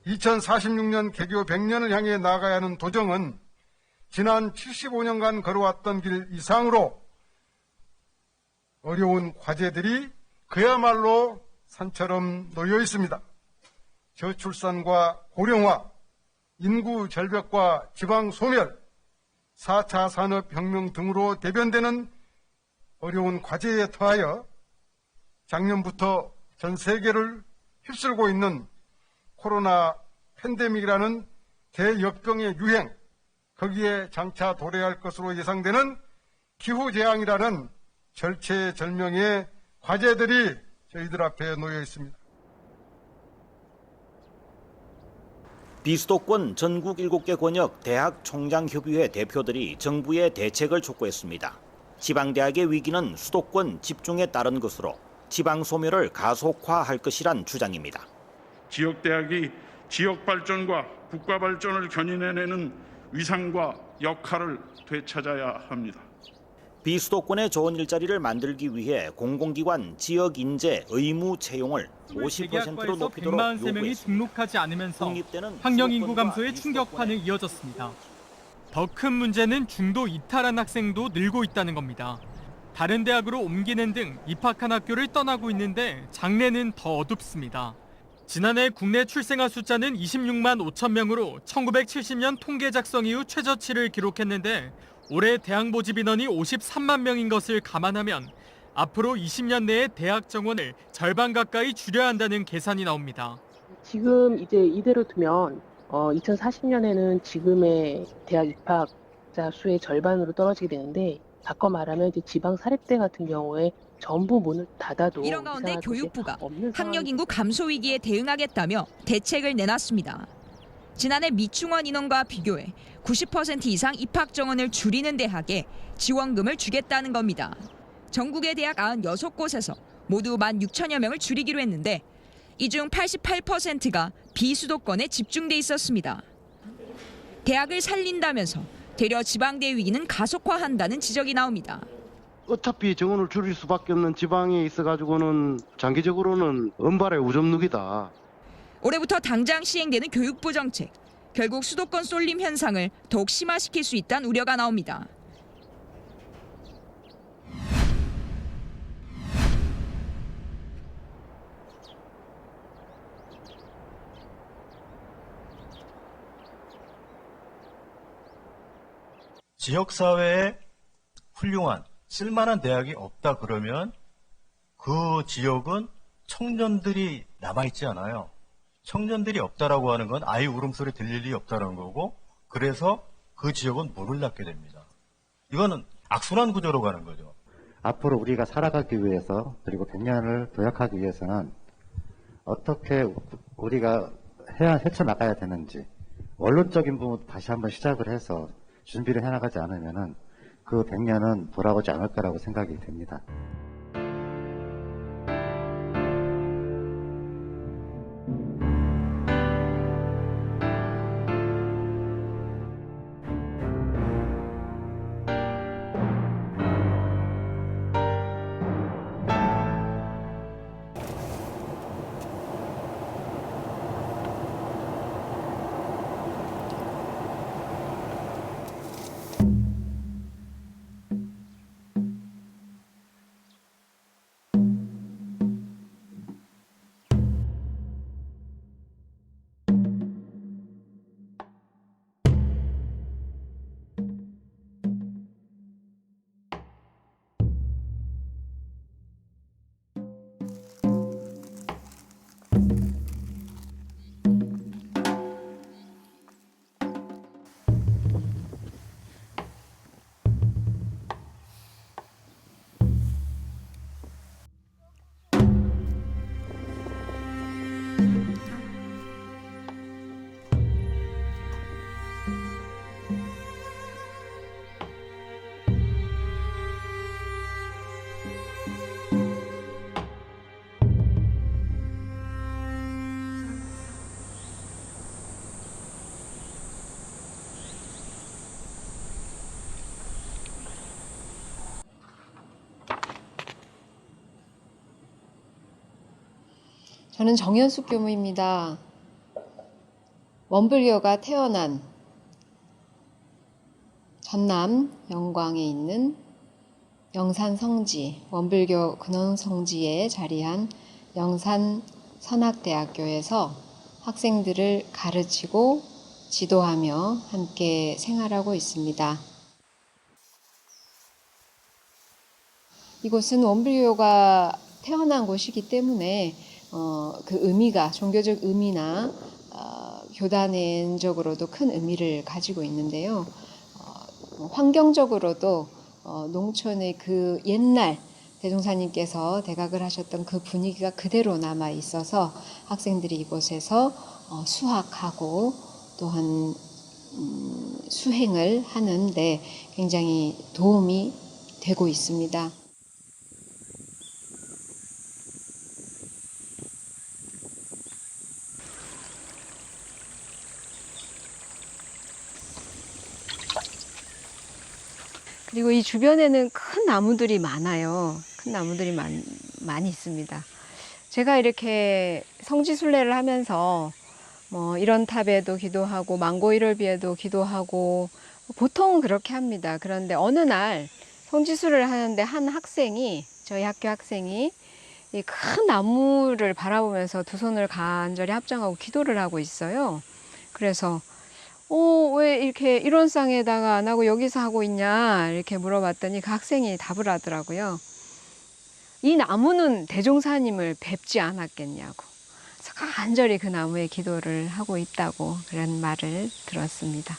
2046년 개교 100년을 향해 나아가야 하는 도정은 지난 75년간 걸어왔던 길 이상으로 어려운 과제들이 그야말로 산처럼 놓여 있습니다. 저출산과 고령화, 인구 절벽과 지방 소멸, 4차 산업혁명 등으로 대변되는 어려운 과제에 더하여 작년부터 전 세계를 휩쓸고 있는 코로나 팬데믹이라는 대역병의 유행, 거기에 장차 도래할 것으로 예상되는 기후재앙이라는 절체절명의 과제들이 저희들 앞에 놓여 있습니다. 비수도권 전국 7개 권역 대학총장협의회 대표들이 정부의 대책을 촉구했습니다. 지방대학의 위기는 수도권 집중에 따른 것으로 지방 소멸을 가속화할 것이란 주장입니다. 지역대학이 지역 발전과 국가 발전을 견인해내는 위상과 역할을 되찾아야 합니다. 비수도권의 좋은 일자리를 만들기 위해 공공기관 지역 인재 의무 채용을 50%로 높이도록 143명이 등록하지 않으면서 학령 인구 감소의 충격판을 이어졌습니다. 더 큰 문제는 중도 이탈한 학생도 늘고 있다는 겁니다. 다른 대학으로 옮기는 등 입학한 학교를 떠나고 있는데 장래는 더 어둡습니다. 지난해 국내 출생아 숫자는 26만 5천 명으로 1970년 통계 작성 이후 최저치를 기록했는데 올해 대학 모집 인원이 53만 명인 것을 감안하면 앞으로 20년 내에 대학 정원을 절반 가까이 줄여야 한다는 계산이 나옵니다. 지금 이제 이대로 두면 2040년에는 지금의 대학 입학자 수의 절반으로 떨어지게 되는데, 바꿔 말하면 이제 지방 사립대 같은 경우에 전부 문을 닫아도 이런 가운데 교육부가 학력 인구 감소 위기에 대응하겠다며 대책을 내놨습니다. 지난해 미충원 인원과 비교해 90% 이상 입학 정원을 줄이는 대학에 지원금을 주겠다는 겁니다. 전국의 대학 96곳에서 모두 16,000여 명을 줄이기로 했는데 이 중 88%가 비수도권에 집중돼 있었습니다. 대학을 살린다면서 되려 지방대 위기는 가속화한다는 지적이 나옵니다. 어차피 정원을 줄일 수밖에 없는 지방에 있어가지고는 장기적으로는 은발의 우점룩이다. 올해부터 당장 시행되는 교육부 정책, 결국 수도권 쏠림 현상을 더욱 심화시킬 수 있다는 우려가 나옵니다. 지역사회에 훌륭한 쓸만한 대학이 없다 그러면 그 지역은 청년들이 남아있지 않아요. 청년들이 없다라고 하는 건 아이 울음소리 들릴 일이 없다는 거고, 그래서 그 지역은 문을 닫게 됩니다. 이거는 악순환 구조로 가는 거죠. 앞으로 우리가 살아가기 위해서, 그리고 100년을 도약하기 위해서는 어떻게 우리가 헤쳐나가야 되는지 원론적인 부분 다시 한번 시작을 해서 준비를 해나가지 않으면은 그 100년은 돌아오지 않을 거라고 생각이 됩니다. 저는 정현숙 교무입니다. 원불교가 태어난 전남 영광에 있는 영산성지, 원불교 근원성지에 자리한 영산선학대학교에서 학생들을 가르치고 지도하며 함께 생활하고 있습니다. 이곳은 원불교가 태어난 곳이기 때문에 그 의미가, 종교적 의미나 교단적으로도 큰 의미를 가지고 있는데요. 환경적으로도 농촌의 그 옛날 대종사님께서 대각을 하셨던 그 분위기가 그대로 남아 있어서 학생들이 이곳에서 수학하고 또한 수행을 하는데 굉장히 도움이 되고 있습니다. 그리고 이 주변에는 큰 나무들이 많아요. 큰 나무들이 많이 있습니다. 제가 이렇게 성지순례를 하면서 이런 탑에도 기도하고 망고 1월비에도 기도하고 보통 그렇게 합니다. 그런데 어느 날 성지순례를 하는데 한 학생이, 저희 학교 학생이 이 큰 나무를 바라보면서 두 손을 간절히 합장하고 기도를 하고 있어요. 그래서 왜 이렇게 일원상에다가 안 하고 여기서 하고 있냐 이렇게 물어봤더니 그 학생이 답을 하더라고요. 이 나무는 대종사님을 뵙지 않았겠냐고. 그래서 간절히 그 나무에 기도를 하고 있다고 그런 말을 들었습니다.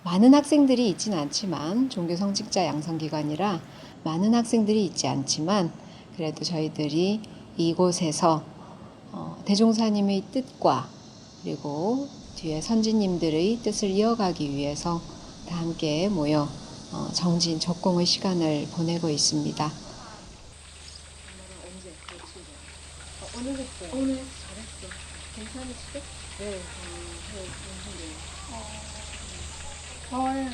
많은 학생들이 있지는 않지만 종교성직자 양성기관이라 많은 학생들이 있지 않지만 그래도 저희들이 이곳에서 대종사님의 뜻과 그리고 뒤에 선지님들의 뜻을 이어가기 위해서 다 함께 모여 정진 적공의 시간을 보내고 있습니다. 오늘 잘했어. 괜찮으시죠? 네. 저는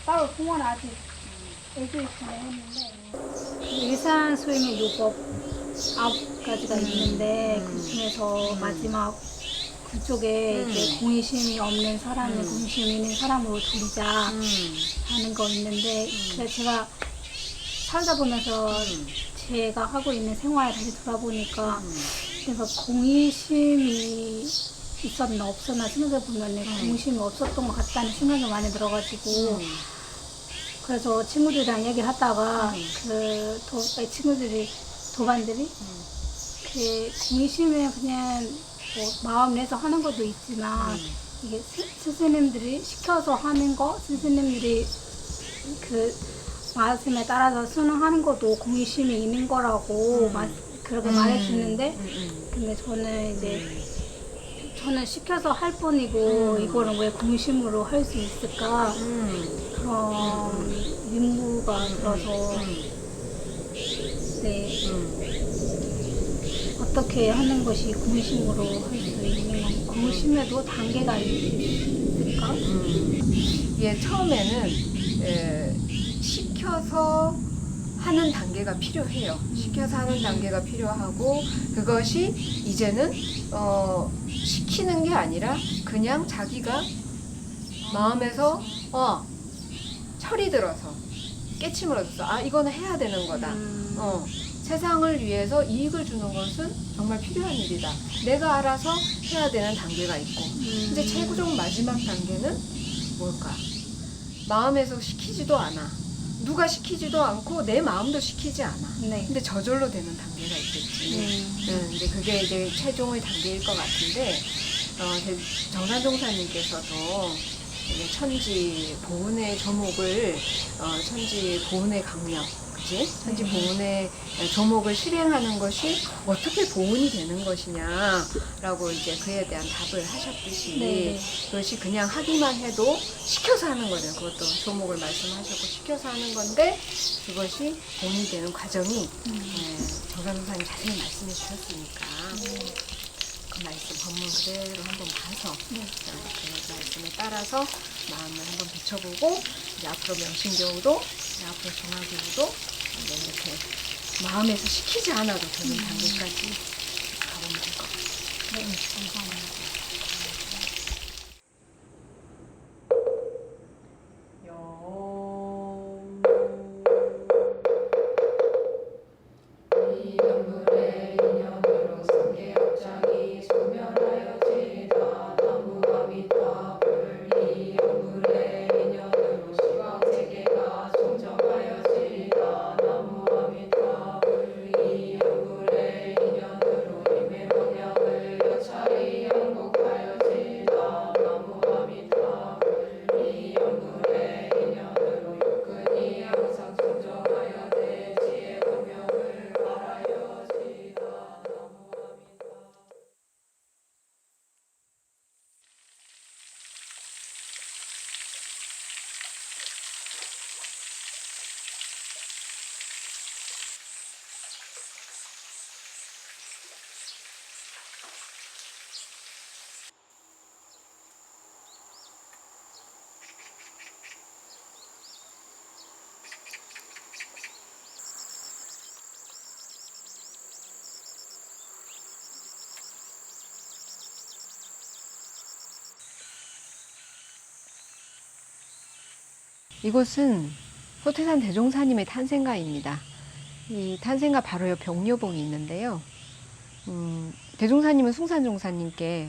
따로 공원 아직 일주일 전에 했는데 일산 수행의 요법 9가지가 있는데 그 중에서 마지막 그쪽에 이제 공의심이 없는 사람을 공의심 있는 사람으로 돌리자 하는 거 있는데 그래서 제가 살다 보면서 제가 하고 있는 생활을 다시 돌아보니까 그래서 공의심이 있었나 없었나 생각해보면 공심이 없었던 것 같다는 생각이 많이 들어가지고 그래서 친구들이랑 얘기를 하다가 친구들이 도반들이 그 공심에 그냥 마음 내서 하는 것도 있지만 이게 스승님들이 시켜서 하는 거 스승님들이 그 말씀에 따라서 순응하는 것도 공심이 있는 거라고 그렇게 말해주는데 근데 저는 시켜서 할 뿐이고 이거는 왜 공심으로 할 수 있을까 그런 의무가 들어서 어떻게 하는 것이 공심으로 할 수 있는 건가? 공심에도 단계가 있을까? 처음에는 시켜서 하는 단계가 필요해요. 시켜서 하는 단계가 필요하고 그것이 이제는 시키는 게 아니라 그냥 자기가 마음에서 철이 들어서 깨침을 얻어서 이거는 해야 되는 거다. 세상을 위해서 이익을 주는 것은 정말 필요한 일이다. 내가 알아서 해야 되는 단계가 있고 이제 최고적 마지막 단계는 뭘까? 마음에서 시키지도 않아. 누가 시키지도 않고 내 마음도 시키지 않아. 근데 저절로 되는 단계가 있겠지. 근데 그게 이제 최종의 단계일 것 같은데 정산종사님께서도 천지 보훈의 조목을 천지 보훈의 강령, 그지? 천지 보훈의 조목을 실행하는 것이 어떻게 보훈이 되는 것이냐라고 이제 그에 대한 답을 하셨듯이 그것이 그냥 하기만 해도 시켜서 하는 거죠. 그것도 조목을 말씀하셨고 시켜서 하는 건데 그것이 보훈이 되는 과정이 변호사님 자세히 말씀해 주셨으니까 그 말씀 법문 그대로 한번 봐서 그 말씀에 따라서 마음을 한번 비춰보고 이제 앞으로 명심교우도 앞으로 종합교우도 이렇게 마음에서 시키지 않아도 되는 단계까지 가보면 될 것 같아요. 네, 감사합니다. 이곳은 소태산 대종사님의 탄생가입니다. 이 탄생가 바로 옆에 옥녀봉이 있는데요. 대종사님은 숭산종사님께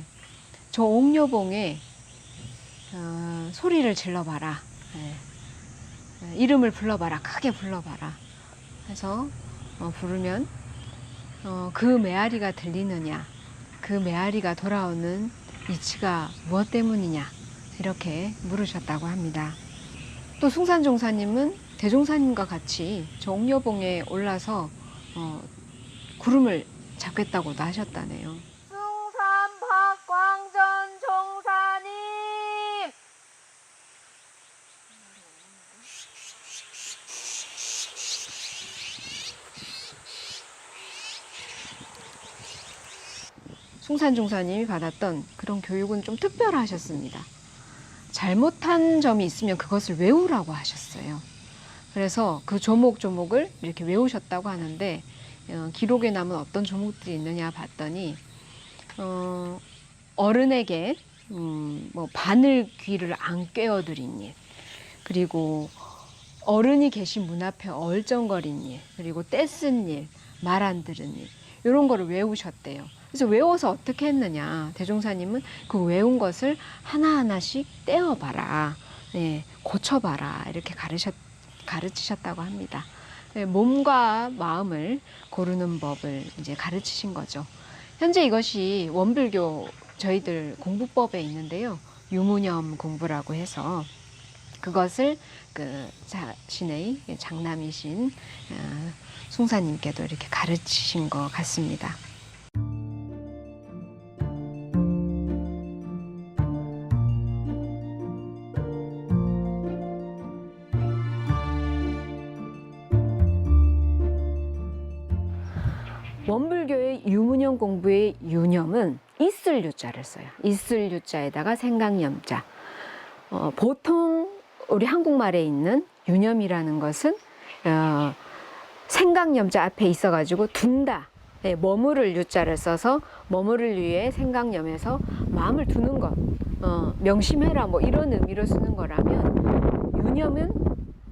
저 옥녀봉에 소리를 질러봐라. 이름을 불러봐라. 크게 불러봐라. 해서 부르면 그 메아리가 들리느냐, 그 메아리가 돌아오는 이치가 무엇 때문이냐 이렇게 물으셨다고 합니다. 또 숭산종사님은 대종사님과 같이 저 옥녀봉에 올라서 구름을 잡겠다고도 하셨다네요. 숭산 박광전 종사님! 숭산종사님이 받았던 그런 교육은 좀 특별하셨습니다. 잘못한 점이 있으면 그것을 외우라고 하셨어요. 그래서 그 조목조목을 이렇게 외우셨다고 하는데 기록에 남은 어떤 조목들이 있느냐 봤더니 어른에게 뭐 바늘 귀를 안 꿰어드린 일, 그리고 어른이 계신 문 앞에 얼쩡거린 일, 그리고 떼쓴 일, 말 안 들은 일, 이런 거를 외우셨대요. 그래서 외워서 어떻게 했느냐, 대종사님은 그 외운 것을 하나하나씩 떼어봐라, 고쳐봐라 이렇게 가르치셨다고 합니다. 몸과 마음을 고르는 법을 이제 가르치신 거죠. 현재 이것이 원불교 저희들 공부법에 있는데요. 유무념 공부라고 해서 그것을 그 자신의 장남이신 숭사님께도 이렇게 가르치신 것 같습니다. 원불교의 유무념 공부의 유념은 있을 유자를 써요. 있을 유자에다가 생각념자. 보통 우리 한국말에 있는 유념이라는 것은 생각념자 앞에 있어가지고 둔다. 머무를 유자를 써서 머무를 위해 생각념에서 마음을 두는 것. 명심해라 뭐 이런 의미로 쓰는 거라면 유념은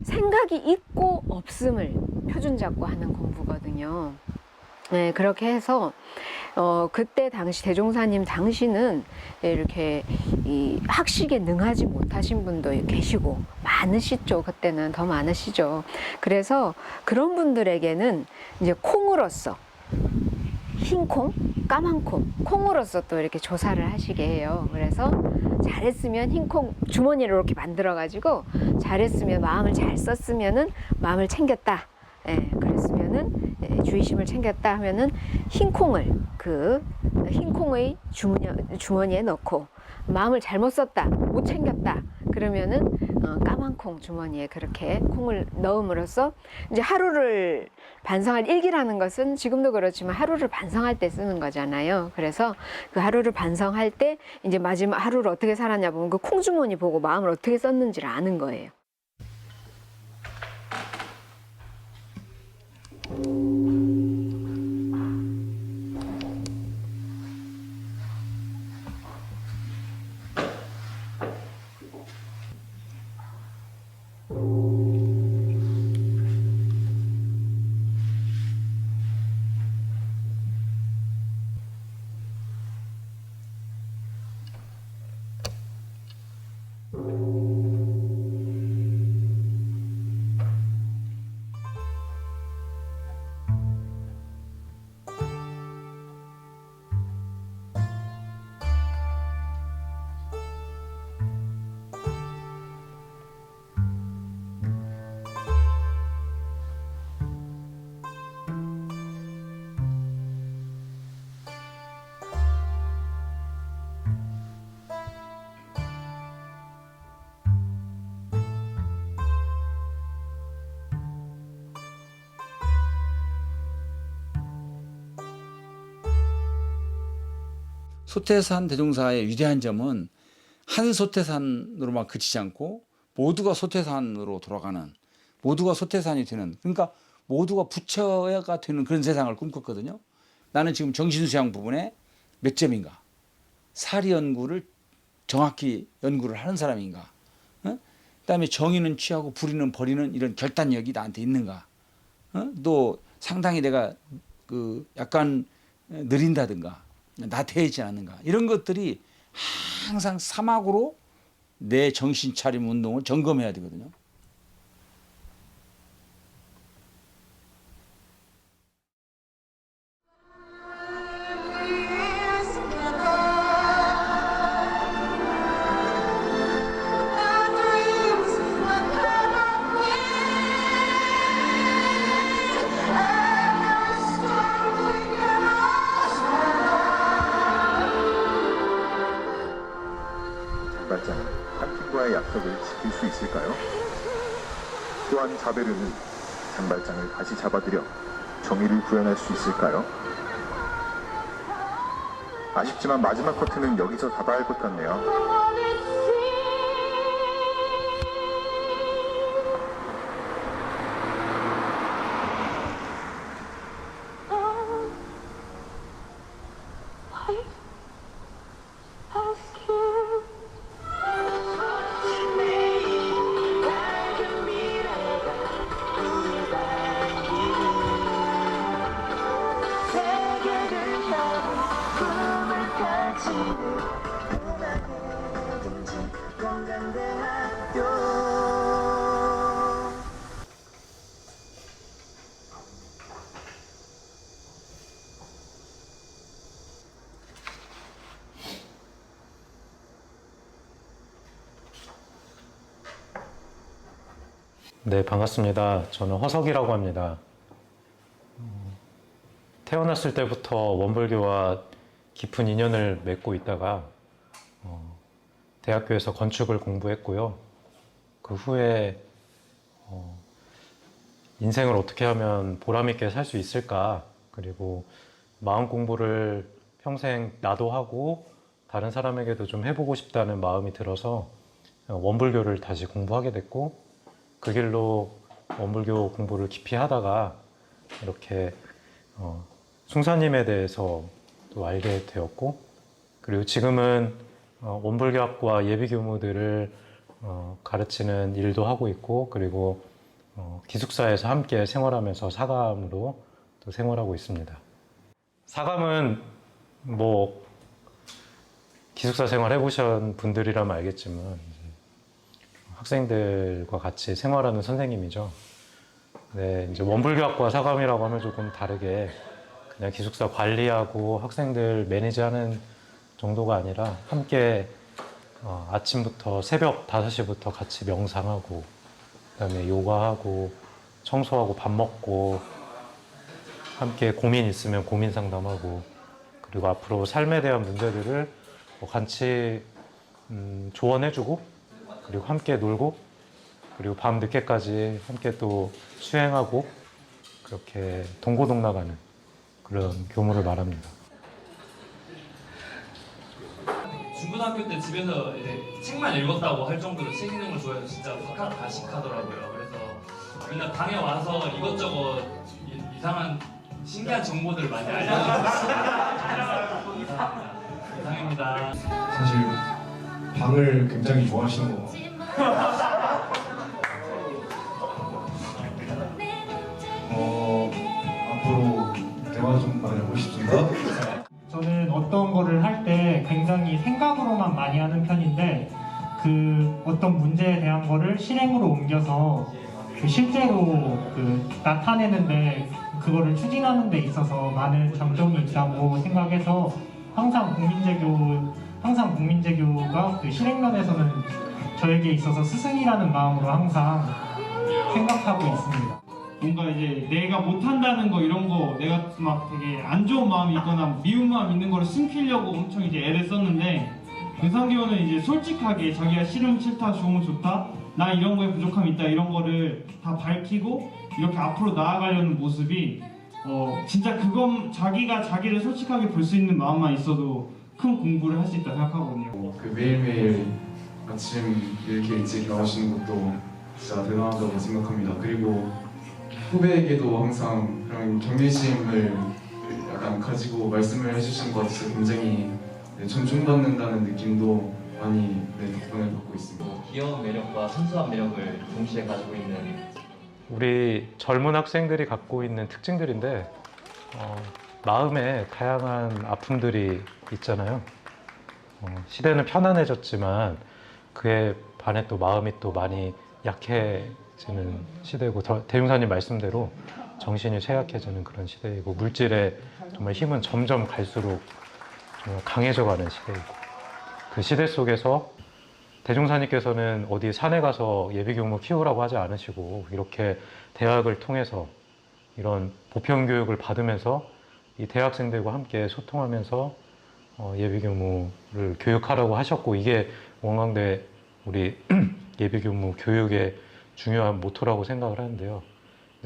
생각이 있고 없음을 표준 잡고 하는 공부거든요. 네, 그렇게 해서 그때 당시 대종사님 당시는 이렇게 이 학식에 능하지 못하신 분도 계시고 많으시죠. 그때는 더 많으시죠. 그래서 그런 분들에게는 이제 콩으로서 흰 콩, 까만 콩, 콩으로서 또 이렇게 조사를 하시게 해요. 그래서 잘했으면 흰 콩 주머니를 이렇게 만들어 가지고 잘했으면 마음을 잘 썼으면은 마음을 챙겼다. 그랬으면은 주의심을 챙겼다 하면은 흰 콩을 그 흰 콩의 주머니에 넣고 마음을 잘못 썼다, 못 챙겼다 그러면은 까만 콩 주머니에 그렇게 콩을 넣음으로써 이제 하루를 반성할 일기라는 것은 지금도 그렇지만 하루를 반성할 때 쓰는 거잖아요. 그래서 그 하루를 반성할 때 이제 마지막 하루를 어떻게 살았냐 보면 그 콩 주머니 보고 마음을 어떻게 썼는지를 아는 거예요. 소태산 대종사의 위대한 점은 한 소태산으로만 그치지 않고 모두가 소태산으로 돌아가는, 모두가 소태산이 되는, 그러니까 모두가 부처가 되는 그런 세상을 꿈꿨거든요. 나는 지금 정신수양 부분에 몇 점인가, 사리 연구를 정확히 연구를 하는 사람인가, 그다음에 정의는 취하고 불의는 버리는 이런 결단력이 나한테 있는가, 또 상당히 내가 그 약간 느린다든가 나태해지지 않는가, 이런 것들이 항상 사막으로 내 정신 차림 운동을 점검해야 되거든요. 장발장은 삼킨과의 약속을 지킬 수 있을까요? 또한 자베르는 장발장을 다시 잡아들여 정의를 구현할 수 있을까요? 아쉽지만 마지막 커트는 여기서 닫아야 할 것 같네요. 네, 반갑습니다. 저는 허석이라고 합니다. 태어났을 때부터 원불교와 깊은 인연을 맺고 있다가 대학교에서 건축을 공부했고요. 그 후에 인생을 어떻게 하면 보람있게 살 수 있을까, 그리고 마음 공부를 평생 나도 하고 다른 사람에게도 좀 해보고 싶다는 마음이 들어서 원불교를 다시 공부하게 됐고, 그 길로 원불교 공부를 깊이 하다가 이렇게 숭사님에 대해서 또 알게 되었고, 그리고 지금은 원불교학과 예비교무들을 가르치는 일도 하고 있고, 그리고 기숙사에서 함께 생활하면서 사감으로 또 생활하고 있습니다. 사감은 뭐 기숙사 생활 해보신 분들이라면 알겠지만 학생들과 같이 생활하는 선생님이죠. 네, 이제 원불교학과 사감이라고 하면 조금 다르게 그냥 기숙사 관리하고 학생들 매니지하는 정도가 아니라 함께 아침부터 새벽 5시부터 같이 명상하고, 그다음에 요가하고 청소하고 밥 먹고, 함께 고민 있으면 고민 상담하고, 그리고 앞으로 삶에 대한 문제들을 같이 조언해주고, 그리고 함께 놀고 그리고 밤 늦게까지 함께 또 수행하고 그렇게 동고동락하는 그런 교무를 말합니다. 중고등학교 때 집에서 이제 책만 읽었다고 할 정도로 책 읽는 걸 좋아해서 진짜 가식하더라고요. 그래서 맨날 방에 와서 이것저것 이상한 신기한 정보들을 많이 알려주고 있습니다. 이상입니다. 사실 방을 굉장히 좋아하시는 거 앞으로 대화 좀 많이 하고 싶습니다. 저는 어떤 거를 할 때 굉장히 생각으로만 많이 하는 편인데 그 어떤 문제에 대한 거를 실행으로 옮겨서 그 실제로 그 나타내는데 그거를 추진하는 데 있어서 많은 장점이 있다고 생각해서 항상 국민제교가 그 실행면에서는 저에게 있어서 스승이라는 마음으로 항상 생각하고 있습니다. 뭔가 이제 내가 못한다는 거 이런 거 내가 막 되게 안 좋은 마음이 있거나 미운 마음 있는 거를 숨기려고 엄청 이제 애를 썼는데 윤상교는 이제 솔직하게 자기가 싫으면 싫다, 좋으면 좋다, 나 이런 거에 부족함이 있다 이런 거를 다 밝히고 이렇게 앞으로 나아가려는 모습이 진짜 그건 자기가 자기를 솔직하게 볼 수 있는 마음만 있어도 큰 공부를 할 수 있다 생각하거든요. 그 매일매일 아침 이렇게 일찍 나오시는 것도 진짜 대단하다고 생각합니다. 그리고 후배에게도 항상 그런 경외심을 약간 가지고 말씀을 해주신 것 같아서 굉장히 존중받는다는 느낌도 많이 덕분에 받고 있습니다. 귀여운 매력과 순수한 매력을 동시에 가지고 있는 우리 젊은 학생들이 갖고 있는 특징들인데 마음에 다양한 아픔들이 있잖아요. 시대는 편안해졌지만 그에 반해 또 마음이 또 많이 약해지는 시대고 대중사님 말씀대로 정신이 쇠약해지는 그런 시대이고 물질의 정말 힘은 점점 갈수록 정말 강해져가는 시대이고 그 시대 속에서 대종사님께서는 어디 산에 가서 예비교무 키우라고 하지 않으시고 이렇게 대학을 통해서 이런 보편교육을 받으면서 이 대학생들과 함께 소통하면서 예비교무를 교육하라고 하셨고 이게 원광대 우리 예비교무 교육의 중요한 모토라고 생각을 하는데요.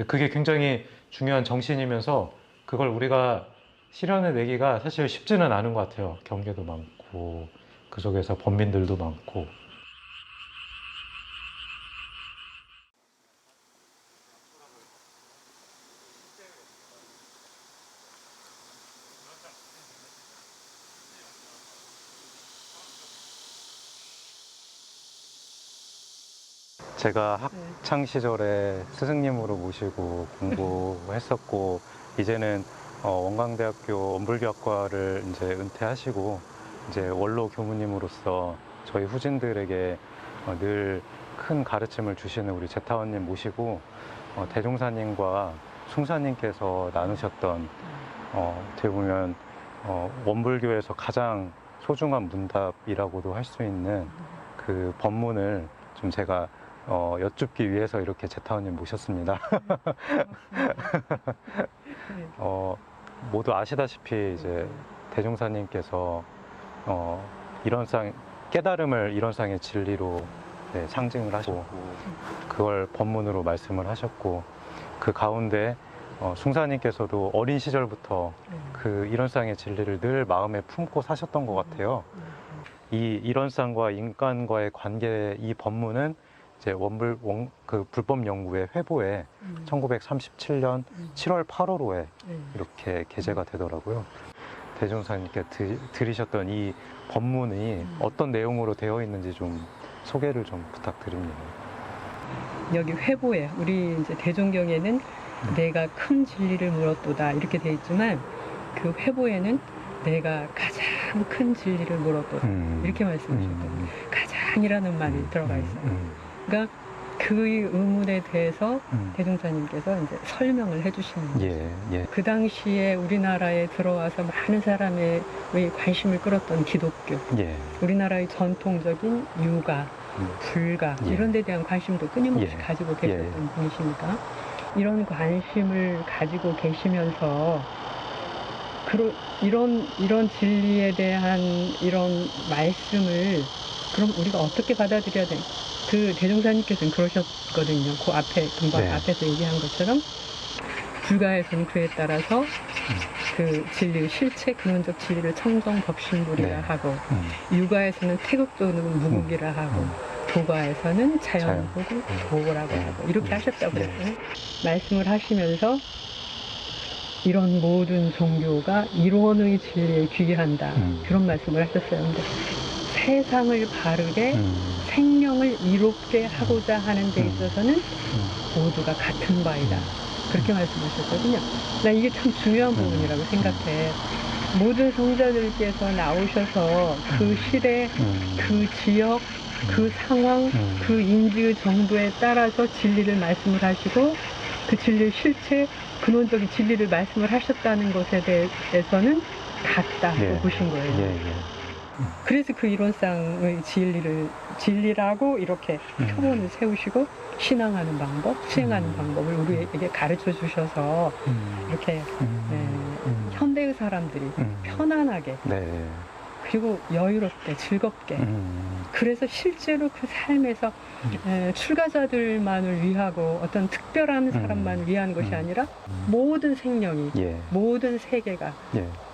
그게 굉장히 중요한 정신이면서 그걸 우리가 실현해 내기가 사실 쉽지는 않은 것 같아요. 경계도 많고 그 속에서 범민들도 많고. 제가 학창 시절에 스승님으로 모시고 공부했었고 이제는 원광대학교 원불교학과를 이제 은퇴하시고 이제 원로 교무님으로서 저희 후진들에게 늘 큰 가르침을 주시는 우리 제타원님 모시고 대종사님과 숭사님께서 나누셨던 어떻게 보면 원불교에서 가장 소중한 문답이라고도 할 수 있는 그 법문을 좀 제가 여쭙기 위해서 이렇게 제타원님 모셨습니다. 모두 아시다시피 이제 대종사님께서 깨달음을 이런상의 진리로 상징을 하셨고 그걸 법문으로 말씀을 하셨고 그 가운데 숭사님께서도 어린 시절부터 그 이런상의 진리를 늘 마음에 품고 사셨던 것 같아요. 이 이런상과 인간과의 관계 이 법문은 이제 그 불법연구의 회보에 1937년 7월 8월호에 이렇게 게재가 되더라고요. 대종사님께 들으셨던 이 법문이 어떤 내용으로 되어 있는지 좀 소개를 좀 부탁드립니다. 여기 회보에 우리 이제 대종경에는 내가 큰 진리를 물었도다 이렇게 돼 있지만 그 회보에는 내가 가장 큰 진리를 물었도다 이렇게 말씀하셨거든요. 가장이라는 말이 들어가 있어요. 그러니까 그 의문에 대해서 대종사님께서 이제 설명을 해주시는 거죠. 그 당시에 우리나라에 들어와서 많은 사람의 관심을 끌었던 기독교, 우리나라의 전통적인 육아, 불가 이런 데 대한 관심도 끊임없이 가지고 계셨던 분이시니까 이런 관심을 가지고 계시면서 이런 진리에 대한 이런 말씀을 그럼 우리가 어떻게 받아들여야 돼? 그 대종사님께서는 그러셨거든요. 그 앞에 금방 네. 앞에서 얘기한 것처럼 불가에서는 그에 따라서 그 진리 실체 근원적 진리를 청정 법신물이라 네. 하고 유가에서는 태극도는 무국이라 하고 도가에서는 자연보고 도라고 하고 이렇게 하셨다고 그랬어요. 말씀을 하시면서 이런 모든 종교가 이론의 진리에 귀의한다 그런 말씀을 하셨어요. 근데 세상을 바르게 생명을 이롭게 하고자 하는 데 있어서는 모두가 같은 바이다 그렇게 말씀하셨거든요. 나 이게 참 중요한 부분이라고 생각해. 모든 성자들께서 나오셔서 그 시대, 그 지역, 그 상황, 그 인지의 정도에 따라서 진리를 말씀을 하시고 그 진리의 실체, 근원적인 진리를 말씀을 하셨다는 것에 대해서는 같다고 보신 거예요. 그래서 그 이론상의 진리라고 이렇게 표본을 세우시고 신앙하는 방법, 수행하는 방법을 우리에게 가르쳐 주셔서 이렇게 현대의 사람들이 편안하게 그리고 여유롭게 즐겁게 그래서 실제로 그 삶에서 출가자들만을 위하고 어떤 특별한 사람만을 위한 것이 아니라 모든 생명이 모든 세계가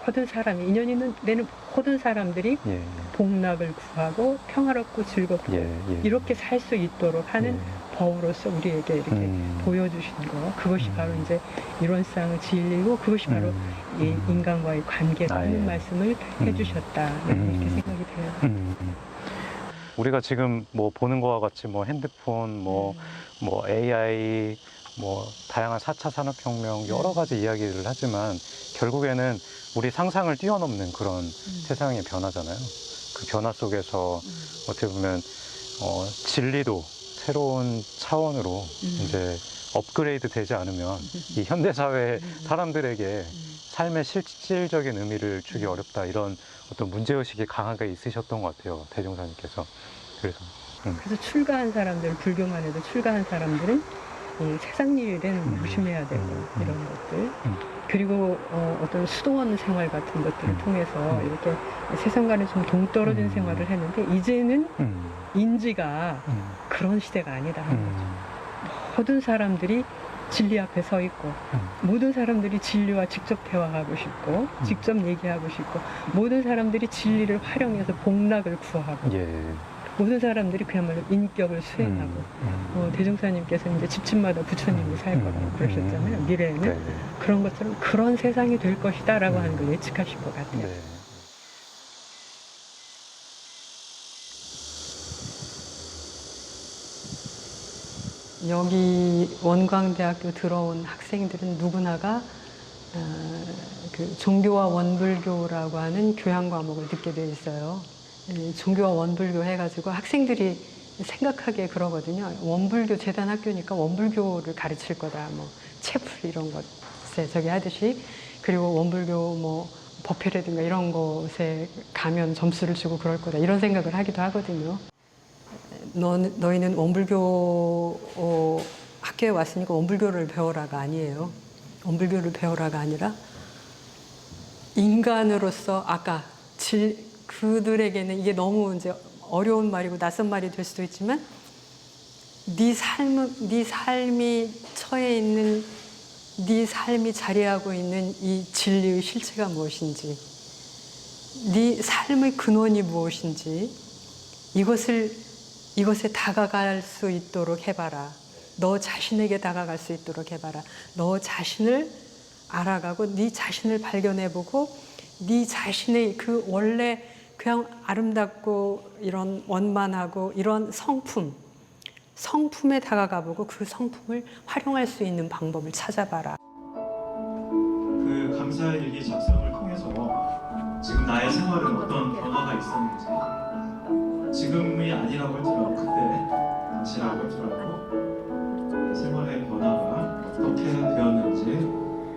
모든 사람이 인연 있는 내는 모든 사람들이 복락을 구하고 평화롭고 즐겁고 이렇게 살 수 있도록 하는 법으로서 우리에게 이렇게 보여주신 거 그것이 바로 이제 이론상의 진리고 그것이 바로 이 인간과의 관계라는 말씀을 해주셨다 이렇게 생각이 돼요. 우리가 지금 뭐 보는 거와 같이 뭐 핸드폰, 뭐 AI, 뭐 다양한 4차 산업혁명 여러 가지 이야기를 하지만 결국에는 우리 상상을 뛰어넘는 그런 세상의 변화잖아요. 그 변화 속에서 어떻게 보면 진리도 새로운 차원으로 이제 업그레이드 되지 않으면 이 현대사회 사람들에게 삶의 실질적인 의미를 주기 어렵다 이런 어떤 문제의식이 강하게 있으셨던 것 같아요. 대종사님께서. 그래서 출가한 사람들, 불교만 해도 출가한 사람들은 이 세상 일은 조심해야 되고 이런 것들 그리고 어떤 수도원 생활 같은 것들을 통해서 이렇게 세상과는 좀 동떨어진 생활을 했는데 이제는 인지가 그런 시대가 아니다 하는 거죠. 모든 사람들이 진리 앞에 서 있고 모든 사람들이 진리와 직접 대화하고 싶고 직접 얘기하고 싶고 모든 사람들이 진리를 활용해서 복락을 구하고 모든 사람들이 그야말로 인격을 수행하고 대종사님께서 이제 집집마다 부처님이 살 거라고 그러셨잖아요. 미래에는 그런 것처럼 그런 세상이 될 것이다 라고 하는 걸 예측하실 것 같아요. 여기 원광대학교 들어온 학생들은 누구나가 그 종교와 원불교라고 하는 교양 과목을 듣게 돼 있어요. 종교와 원불교 해가지고 학생들이 생각하기에 그러거든요. 원불교 재단 학교니까 원불교를 가르칠 거다. 뭐 채플 이런 것에 저기 하듯이 그리고 원불교 뭐 법회라든가 이런 곳에 가면 점수를 주고 그럴 거다. 이런 생각을 하기도 하거든요. 너희는 원불교 학교에 왔으니까 원불교를 배워라가 아니에요. 원불교를 배워라가 아니라 인간으로서 아까 그들에게는 이게 너무 이제 어려운 말이고 낯선 말이 될 수도 있지만 네 삶이 처해 있는 네 삶이 자리하고 있는 이 진리의 실체가 무엇인지 네 삶의 근원이 무엇인지 이것에 다가갈 수 있도록 해봐라. 너 자신에게 다가갈 수 있도록 해봐라. 너 자신을 알아가고 네 자신을 발견해보고 네 자신의 그 원래 그냥 아름답고 이런 원만하고 이런 성품에 다가가보고 그 성품을 활용할 수 있는 방법을 찾아봐라. 그 감사 일기 작성을 통해서 지금 나의 생활은 어떤 변화가 있었는지 지금이 아니라고 할지라도 그때 당시라고 할지라도 내 생활의 변화가 어떻게 되었는지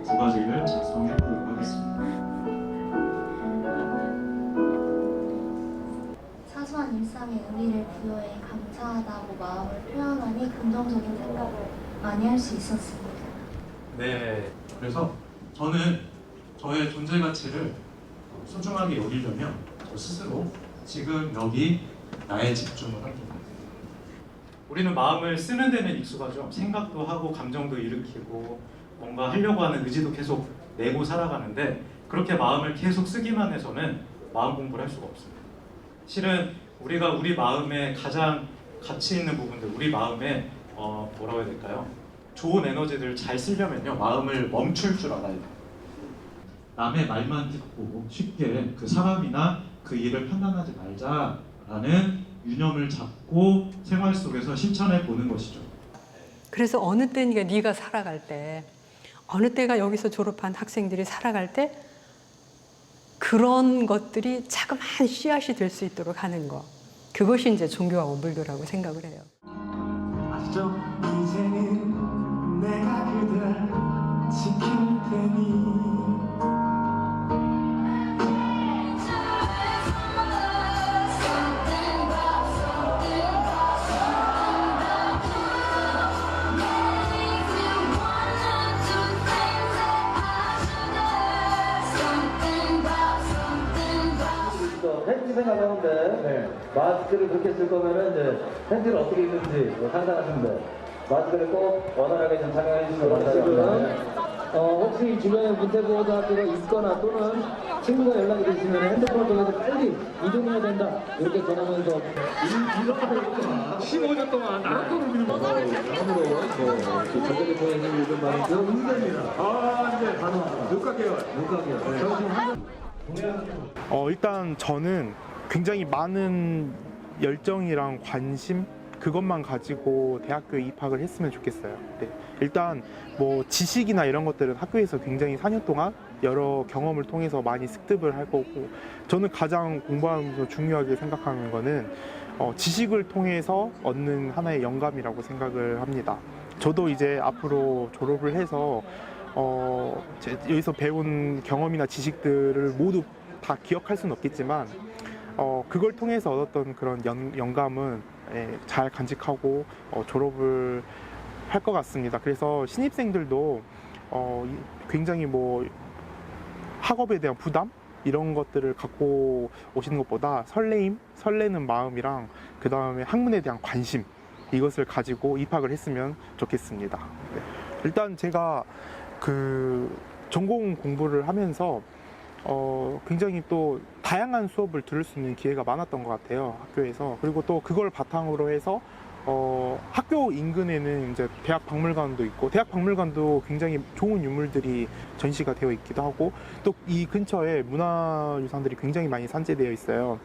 두 가지를 작성해 보도록 하겠습니다. 사소한 일상의 의미를 부여해 감사하다고 마음을 표현하니 긍정적인 생각을 많이 할 수 있었습니다. 네, 그래서 저는 저의 존재 가치를 소중하게 여기려면 저 스스로 지금 여기 나에 집중을 합니다. 우리는 마음을 쓰는 데는 익숙하죠. 생각도 하고 감정도 일으키고 뭔가 하려고 하는 의지도 계속 내고 살아가는데 그렇게 마음을 계속 쓰기만 해서는 마음 공부를 할 수가 없습니다. 실은 우리가 우리 마음에 가장 가치 있는 부분들, 우리 마음에 뭐라고 해야 될까요? 좋은 에너지들을 잘 쓰려면요, 마음을 멈출 줄 알아야 돼요. 남의 말만 듣고 쉽게 그 사람이나 그 일을 판단하지 말자라는 유념을 잡고 생활 속에서 실천해 보는 것이죠. 그래서 어느 때니까 네가 살아갈 때, 어느 때가 여기서 졸업한 학생들이 살아갈 때 그런 것들이 자그마한 씨앗이 될 수 있도록 하는 거. 그것이 이제 종교와 원불교라고 생각을 해요. 아시죠? 이제는 내가 그댈 지킬 테니 팬티 생각하는데 마스크를 그렇게 쓸 거면은 이제 팬티를 어떻게 입는지 상상하시는데 마스크를 꼭 원활하게 좀 착용해 주시기 바랍니다. 혹시 주변에 문태고등학교가 있거나 또는 친구가 연락이 되시면 핸드폰을 통해서 빨리 이동해야 된다 이렇게 전하면서 15년 동안 나락도를 미는 다음으로 전적에 보이는 요즘 말은 그 응대입니다. 이제 단어 육각계열. 일단 저는 굉장히 많은 열정이랑 관심 그것만 가지고 대학교에 입학을 했으면 좋겠어요. 네. 일단 뭐 지식이나 이런 것들은 학교에서 굉장히 4년 동안 여러 경험을 통해서 많이 습득을 할 거고, 저는 가장 공부하면서 중요하게 생각하는 거는 지식을 통해서 얻는 하나의 영감이라고 생각을 합니다. 저도 이제 앞으로 졸업을 해서 여기서 배운 경험이나 지식들을 모두 다 기억할 수는 없겠지만 그걸 통해서 얻었던 그런 영감은 잘 간직하고 졸업을 할 것 같습니다. 그래서 신입생들도 굉장히 뭐 학업에 대한 부담 이런 것들을 갖고 오시는 것보다 설레는 마음이랑 그 다음에 학문에 대한 관심 이것을 가지고 입학을 했으면 좋겠습니다. 네. 일단 제가 그 전공 공부를 하면서 굉장히 또 다양한 수업을 들을 수 있는 기회가 많았던 것 같아요, 학교에서. 그리고 또 그걸 바탕으로 해서 학교 인근에는 이제 대학 박물관도 있고, 대학 박물관도 굉장히 좋은 유물들이 전시가 되어 있기도 하고, 또 이 근처에 문화유산들이 굉장히 많이 산재되어 있어요.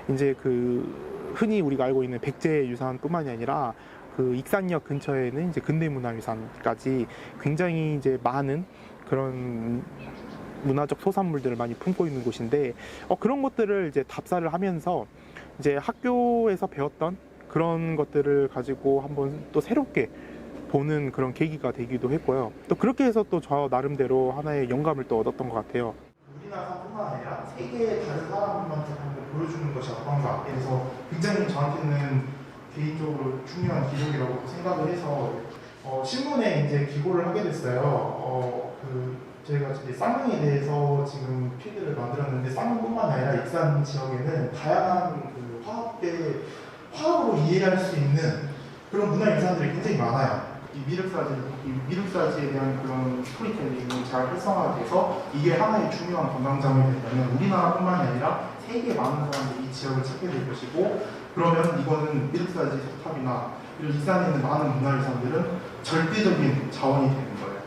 이제 그 흔히 우리가 알고 있는 백제유산뿐만이 아니라 그 익산역 근처에는 이제 근대문화유산까지 굉장히 이제 많은 그런 문화적 소산물들을 많이 품고 있는 곳인데, 그런 것들을 이제 답사를 하면서 이제 학교에서 배웠던 그런 것들을 가지고 한번 또 새롭게 보는 그런 계기가 되기도 했고요. 또 그렇게 해서 또 저 나름대로 하나의 영감을 또 얻었던 것 같아요. 우리나라뿐만 아니라 세계의 다른 사람들한테 한번 보여주는 것이 어떤가. 그래서 굉장히 저한테는 개인적으로 중요한 기록이라고 생각을 해서 신문에 이제 기고를 하게 됐어요. 저희가 이제 쌍용에 대해서 지금 필드를 만들었는데, 쌍용뿐만 아니라 익산 지역에는 다양한 그 화학으로 이해할 수 있는 그런 문화유산들이 굉장히 많아요. 이 미륵사지에 대한 그런 스토리텔링이 잘 활성화돼서 이게 하나의 중요한 관광장이 된다면 우리나라뿐만이 아니라 세계 많은 사람들이 이 지역을 찾게 될 것이고, 그러면 이거는 미륵사지 석탑이나 이런 익산에 있는 많은 문화유산들은 절대적인 자원이 되는 거예요.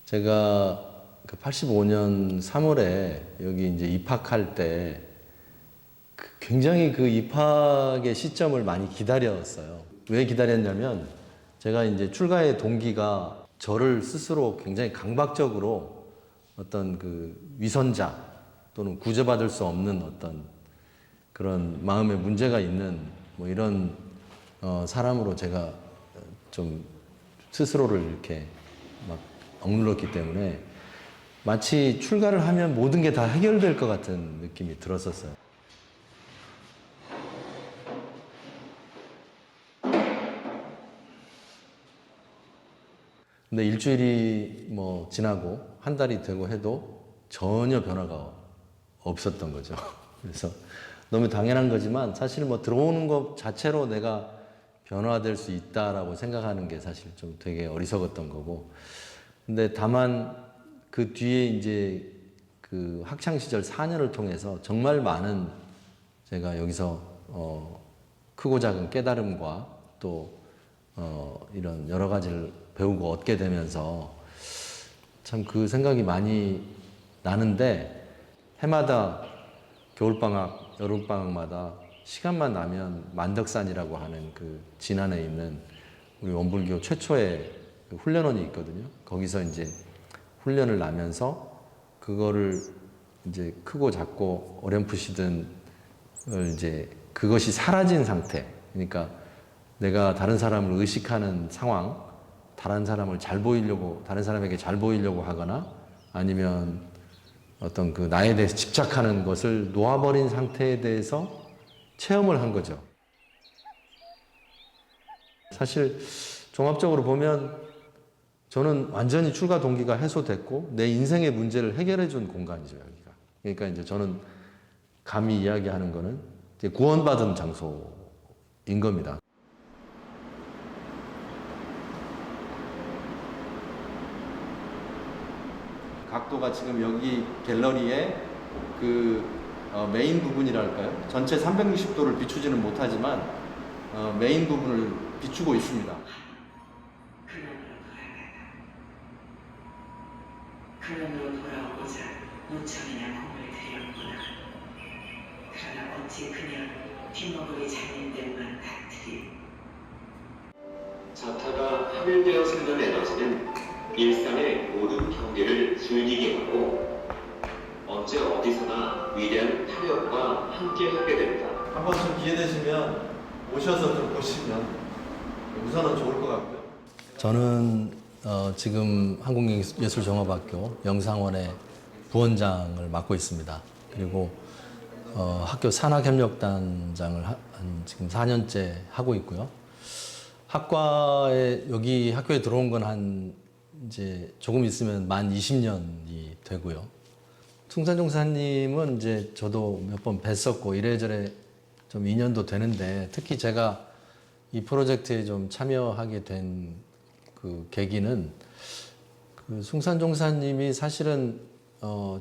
제가 그 85년 3월에 여기 이제 입학할 때 굉장히 그 입학의 시점을 많이 기다렸어요. 왜 기다렸냐면 제가 이제 출가의 동기가 저를 스스로 굉장히 강박적으로 어떤 그 위선자 또는 구제받을 수 없는 어떤 그런 마음의 문제가 있는 뭐 이런 사람으로 제가 좀 스스로를 이렇게 막 억눌렀기 때문에 마치 출가를 하면 모든 게 다 해결될 것 같은 느낌이 들었었어요. 근데 일주일이 뭐 지나고 한 달이 되고 해도 전혀 변화가 없었던 거죠. 그래서 너무 당연한 거지만 사실 뭐 들어오는 것 자체로 내가 변화될 수 있다라고 생각하는 게 사실 좀 되게 어리석었던 거고. 근데 다만 그 뒤에 이제 그 학창 시절 4년을 통해서 정말 많은 제가 여기서 크고 작은 깨달음과 또 이런 여러 가지를 배우고 얻게 되면서 참 그 생각이 많이 나는데 해마다 겨울방학, 여름방학마다 시간만 나면 만덕산이라고 하는 그 진안에 있는 우리 원불교 최초의 그 훈련원이 있거든요. 거기서 이제 훈련을 나면서 그거를 이제 크고 작고 어렴풋이든 이제 그것이 사라진 상태. 그러니까 내가 다른 사람을 의식하는 상황, 다른 사람을 잘 보이려고, 다른 사람에게 잘 보이려고 하거나 아니면 어떤 그 나에 대해서 집착하는 것을 놓아버린 상태에 대해서 체험을 한 거죠. 사실 종합적으로 보면 저는 완전히 출가 동기가 해소됐고 내 인생의 문제를 해결해 준 공간이죠, 여기가. 그러니까 이제 저는 감히 이야기하는 거는 이제 구원받은 장소인 겁니다. 각도가 지금 여기 갤러리의 그 메인 부분이랄까요? 전체 360도를 비추지는 못하지만 메인 부분을 비추고 있습니다. 그런으로 돌아오고자 무천이나 공을 들였구나. 그러나 어찌 그냥 뒷머리 장인들만 같으리. 자타가 하늘되어 생긴 에너지는 일상의 모든 경계를 즐기게 하고 언제 어디서나 위대한 타협과 함께하게 된다. 한번 좀 기회 되시면 오셔서 좀 보시면 우선은 좋을 것 같고요. 저는 지금 한국예술종합학교 영상원의 부원장을 맡고 있습니다. 그리고 학교 산학협력단장을 지금 4년째 하고 있고요. 여기 학교에 들어온 건 이제 조금 있으면 만 20년이 되고요. 숭산종사님은 이제 저도 몇 번 뵀었고 이래저래 좀 인연도 되는데 특히 제가 이 프로젝트에 좀 참여하게 된 그 계기는 그 숭산종사님이 사실은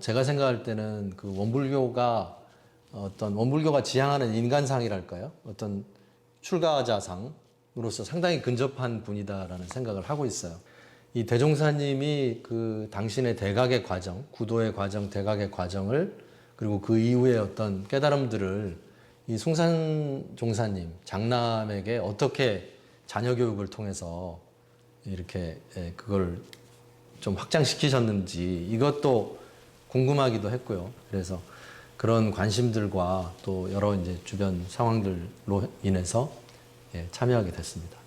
제가 생각할 때는 그 원불교가 지향하는 인간상이랄까요? 어떤 출가자상으로서 상당히 근접한 분이다라는 생각을 하고 있어요. 이 대종사님이 그 당신의 대각의 과정, 구도의 과정, 대각의 과정을 그리고 그 이후의 어떤 깨달음들을 이 숭산종사님, 장남에게 어떻게 자녀 교육을 통해서 이렇게 그걸 좀 확장시키셨는지 이것도 궁금하기도 했고요. 그래서 그런 관심들과 또 여러 이제 주변 상황들로 인해서 참여하게 됐습니다.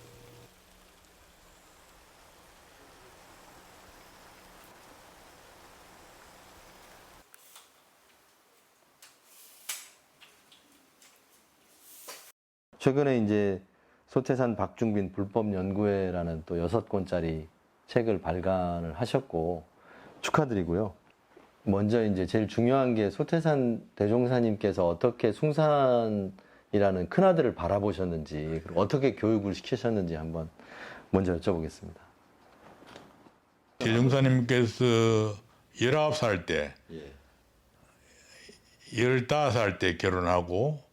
최근에 이제 소태산 박중빈 불법연구회라는 또 6권짜리 책을 발간을 하셨고 축하드리고요. 먼저 이제 제일 중요한 게 소태산 대종사님께서 어떻게 숭산이라는 큰아들을 바라보셨는지 그리고 어떻게 교육을 시키셨는지 한번 먼저 여쭤보겠습니다. 대종사님께서 19살 때 15살 때 결혼하고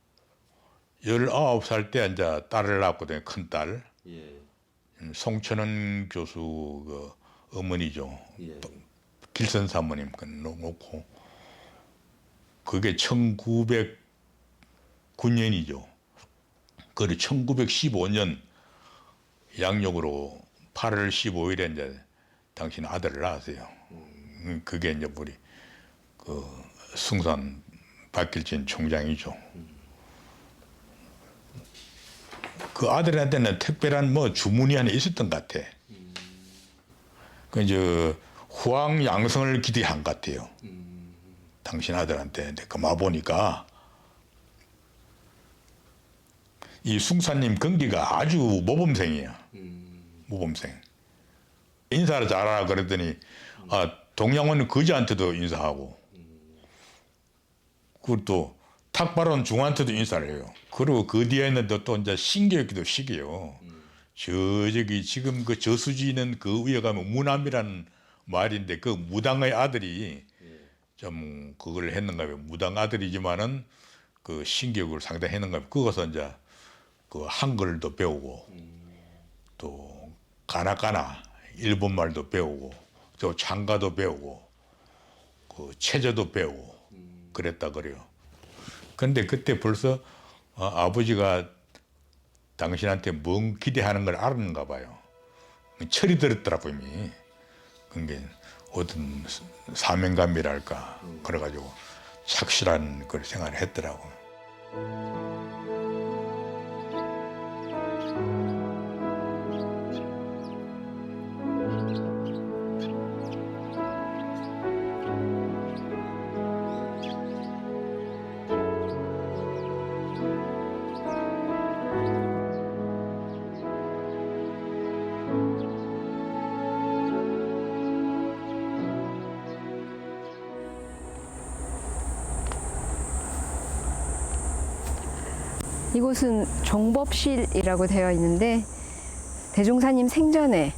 19살 때 이제 딸을 낳았거든요. 큰 딸. 송천은 교수 그 어머니죠. 길선 사모님 놓고 그게 1909년이죠. 그리고 1915년 양력으로 8월 15일에 이제 당신 아들을 낳았어요. 그게 이제 우리 그 숭산 박길진 총장이죠. 그 아들한테는 특별한 뭐 주문이 하나 있었던 것 같아. 그 이제 후왕 양성을 기대한 것 같아요. 당신 아들한테. 근데 그마 보니까 이 숭산님 근기가 아주 모범생이야. 모범생. 인사를 잘하라 그랬더니 동양원 거지한테도 인사하고 그리고 또 탁발원 중한테도 인사를 해요. 그리고 그 뒤에는 또 이제 신교육기도 시켜요. 저기 지금 그 저수지는 그 위에 가면 무남이라는 말인데 그 무당의 아들이 좀 그걸 했는가 봐요. 무당 아들이지만은 그 신교육을 상당히 했는가 봐요. 그거서 이제 그 한글도 배우고 또 가나까나 일본말도 배우고 또 창가도 배우고 그 체조도 배우고 그랬다 그래요. 근데 그때 벌써 아버지가 당신한테 뭔 기대하는 걸 알았는가 봐요. 철이 들었더라고 이미. 그게 어떤 사명감이랄까 그래가지고 착실한 걸 생각을 했더라고. 이곳은 종법실이라고 되어 있는데 대종사님 생전에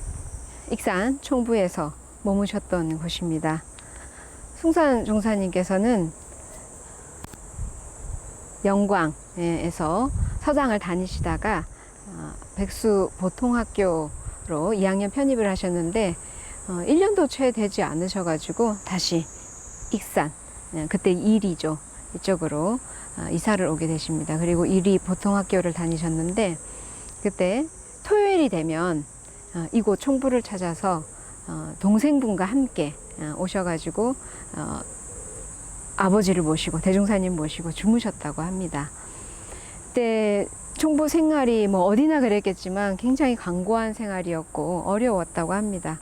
익산 총부에서 머무셨던 곳입니다. 숭산 종사님께서는 영광에서 서장을 다니시다가 백수 보통학교로 2학년 편입을 하셨는데 1년도 채 되지 않으셔가지고 다시 익산, 그때 이리죠. 이쪽으로 이사를 오게 되십니다. 그리고 이리 보통학교를 다니셨는데 그때 토요일이 되면 이곳 총부를 찾아서 동생분과 함께 오셔가지고 아버지를 모시고 대종사님 모시고 주무셨다고 합니다. 그때 총부 생활이 뭐 어디나 그랬겠지만 굉장히 강고한 생활이었고 어려웠다고 합니다.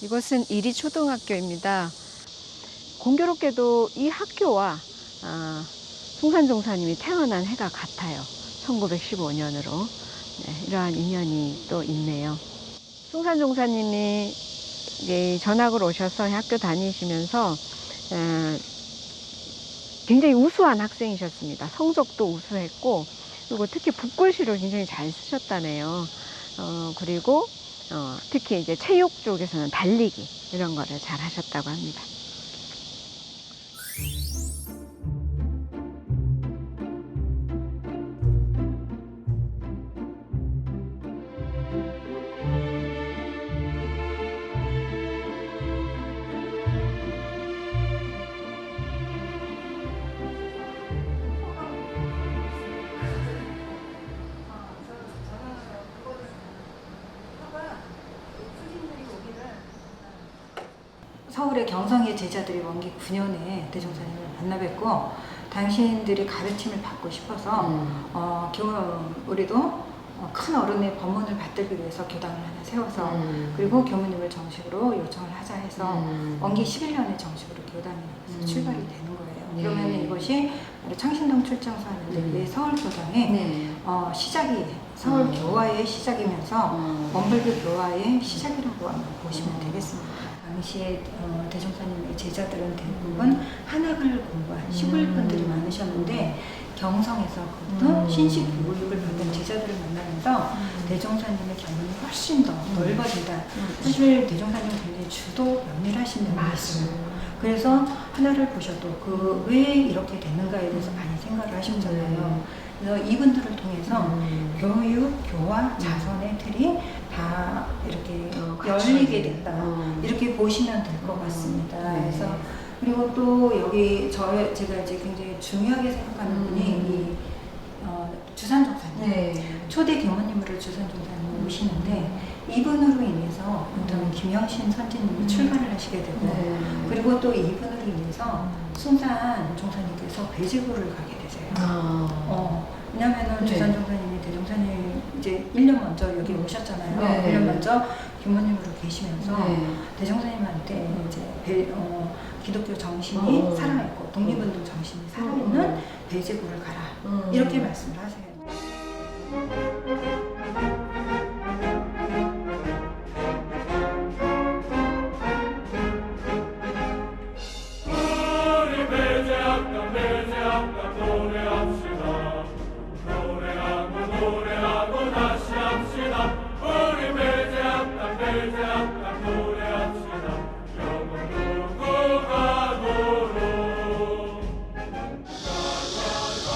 이곳은 이리초등학교입니다. 공교롭게도 이 학교와 숭산종사님이 태어난 해가 같아요. 1915년으로. 네, 이러한 인연이 또 있네요. 숭산종사님이 전학을 오셔서 학교 다니시면서 굉장히 우수한 학생이셨습니다. 성적도 우수했고 그리고 특히 붓글씨를 굉장히 잘 쓰셨다네요. 그리고 특히 이제 체육 쪽에서는 달리기 이런 거를 잘 하셨다고 합니다. 서울의 경성의 제자들이 원기 9년에 대종사님을 만나 뵙고 당신들이 가르침을 받고 싶어서 우리도 큰 어른의 법문을 받들기 위해서 교당을 하나 세워서 그리고 교무님을 정식으로 요청을 하자 해서 원기 11년에 정식으로 교당이 출발이 되는 거예요. 그러면 이것이 창신동 출장소 하는데 서울교당의 시작이 서울교화의 시작이면서 원불교 교화의 시작이라고 보시면 되겠습니다. 당시에 대종사님의 제자들은 대부분 한학을 공부한 시골분들이 많으셨는데 경성에서부터 신식 교육을 받은 제자들을 만나면서 대종사님의 견문이 훨씬 더 넓어진다. 사실 대종사님은 굉장히 주도 면밀하신 분이었어요. 그래서 하나를 보셔도 왜 이렇게 됐는가에 대해서 많이 생각을 하셨잖아요. 그래서 이분들을 통해서 교육, 교화, 자선의 틀이 다 이렇게 열리게 됐다. 이렇게 보시면 될 것 같습니다. 그래서 그리고 또 여기 제가 이제 굉장히 중요하게 생각하는 분이 이 주산 종사님, 초대 경호님으로 주산 종사님 오시는데 이분으로 인해서 김영신 선지님이 출가를 하시게 되고 그리고 또 이분으로 인해서 숭산 종사님께서 배제부를 가게 되세요. 왜냐면은 주산 종사님이 대종사님 이제 1년 먼저 여기 오셨잖아요. 1년 먼저 규모님으로 계시면서 대종사님한테 이제 기독교 정신이 살아있고 독립운동 정신이 살아있는 배제부를 가라 이렇게 말씀을 하세요.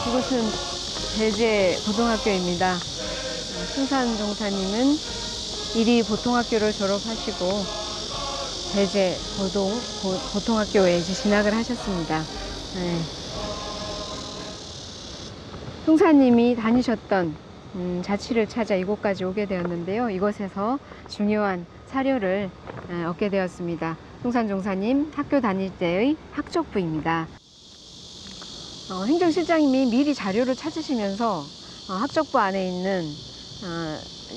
이곳은 배제 고등학교입니다. 숭산 종사님은 이리 보통학교를 졸업하시고 배제 고등학교에 이제 진학을 하셨습니다. 숭사님이 다니셨던 자취를 찾아 이곳까지 오게 되었는데요. 이곳에서 중요한 사료를 얻게 되었습니다. 숭산 종사님 학교 다닐 때의 학적부입니다. 행정실장님이 미리 자료를 찾으시면서 학적부 안에 있는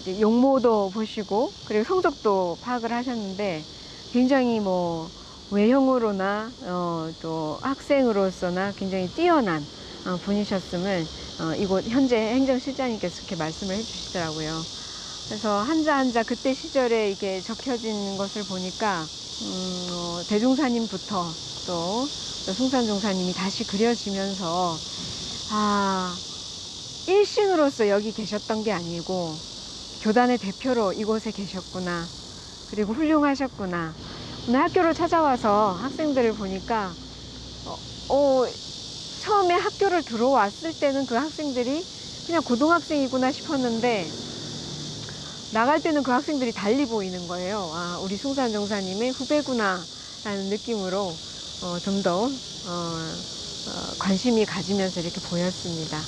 이제 용모도 보시고 그리고 성적도 파악을 하셨는데 굉장히 뭐 외형으로나 또 학생으로서나 굉장히 뛰어난 분이셨음을 이곳 현재 행정실장님께서 이렇게 말씀을 해주시더라고요. 그래서 한자 한자 그때 시절에 이게 적혀진 것을 보니까 대종사님부터 또 숭산 종사님이 다시 그려지면서 일신으로서 여기 계셨던 게 아니고 교단의 대표로 이곳에 계셨구나. 그리고 훌륭하셨구나. 오늘 학교를 찾아와서 학생들을 보니까 처음에 학교를 들어왔을 때는 그 학생들이 그냥 고등학생이구나 싶었는데 나갈 때는 그 학생들이 달리 보이는 거예요. 우리 숭산 종사님의 후배구나 라는 느낌으로 좀 더 관심이 가지면서 이렇게 보였습니다.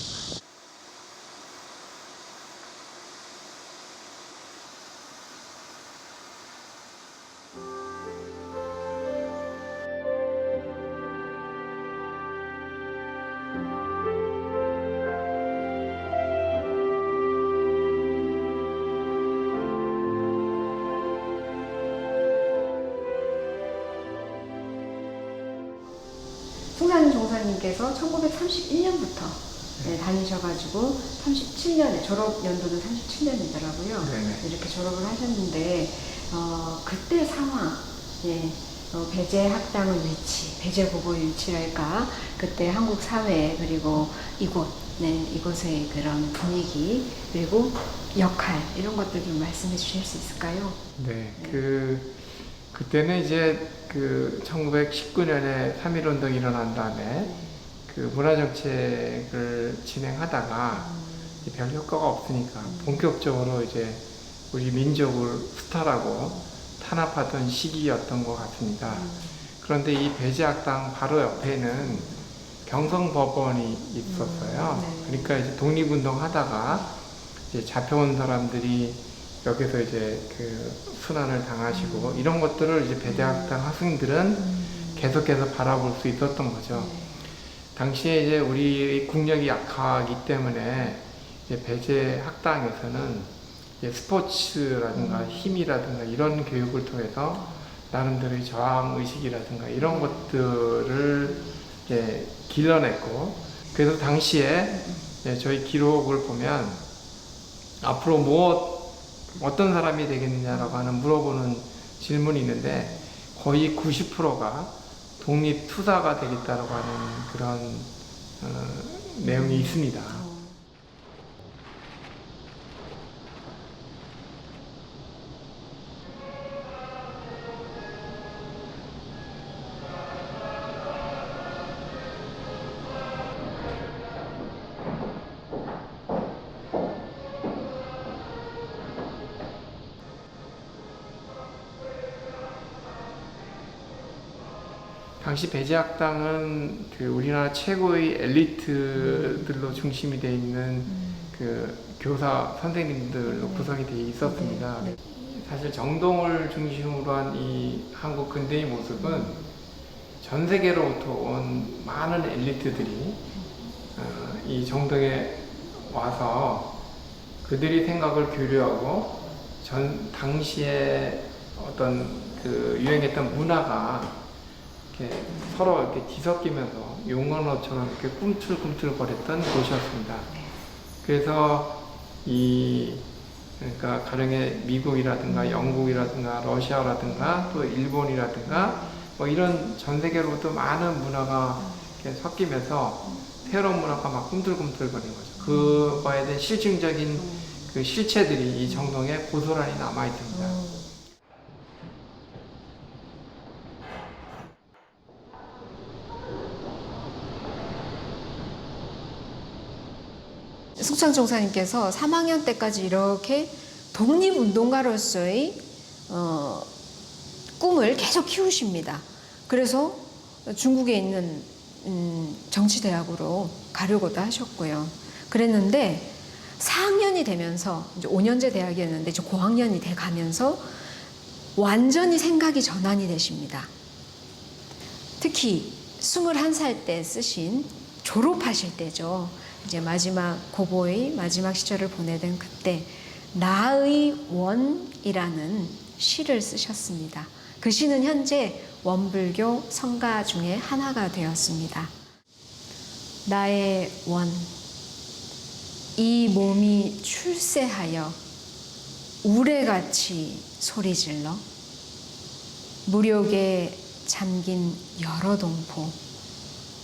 숭산 종사님께서 1931년부터 다니셔가지고 37년에 졸업 연도는 37년이더라고요. 이렇게 졸업을 하셨는데 그때 상황, 배제 학당의 위치, 배제 고고의 위치랄까, 그때 한국 사회 그리고 이곳의 그런 분위기 그리고 역할 이런 것들 좀 말씀해 주실 수 있을까요? 네, 그때는 이제 1919년에 3.1운동이 일어난 다음에 문화정책을 진행하다가 별 효과가 없으니까 본격적으로 이제 우리 민족을 수탈하고 탄압하던 시기였던 것 같습니다. 그런데 이 배제학당 바로 옆에는 경성법원이 있었어요. 그러니까 이제 독립운동 하다가 이제 잡혀온 사람들이 여기서 이제 순환을 당하시고 이런 것들을 이제 배제학당 학생들은 계속해서 바라볼 수 있었던 거죠. 당시에 이제 우리 국력이 약하기 때문에 이제 배제학당에서는 이제 스포츠라든가 힘이라든가 이런 교육을 통해서 나름대로의 저항의식이라든가 이런 것들을 이제 길러냈고, 그래서 당시에 저희 기록을 보면 앞으로 어떤 사람이 되겠느냐라고 하는 물어보는 질문이 있는데 거의 90%가 독립투사가 되겠다라고 하는 그런 내용이 있습니다. 당시 배제학당은 그 우리나라 최고의 엘리트들로 중심이 되어 있는 그 교사 선생님들로 구성이 되어 있었습니다. 사실 정동을 중심으로 한 이 한국 근대의 모습은 전 세계로부터 온 많은 엘리트들이 이 정동에 와서 그들이 생각을 교류하고 당시에 어떤 그 유행했던 문화가 이렇게 서로 이렇게 뒤섞이면서 용언어처럼 이렇게 꿈틀꿈틀거렸던 곳이었습니다. 그래서 그러니까 가령의 미국이라든가 영국이라든가 러시아라든가 또 일본이라든가 뭐 이런 전 세계로부터 많은 문화가 이렇게 섞이면서 새로운 문화가 막 꿈틀꿈틀거리는 거죠. 그거에 대한 실증적인 그 실체들이 이 정동에 고스란히 남아 있습니다. 숙창 종사님께서 3학년 때까지 이렇게 독립운동가로서의 꿈을 계속 키우십니다. 그래서 중국에 있는 정치대학으로 가려고도 하셨고요. 그랬는데 4학년이 되면서 이제 5년제 대학이었는데 이제 고학년이 돼 가면서 완전히 생각이 전환이 되십니다. 특히 21살 때 쓰신 졸업하실 때죠. 이제 마지막 고고의 마지막 시절을 보내던 그때 나의 원이라는 시를 쓰셨습니다. 그 시는 현재 원불교 성가 중에 하나가 되었습니다. 나의 원, 이 몸이 출세하여 우레같이 소리질러 무력에 잠긴 여러 동포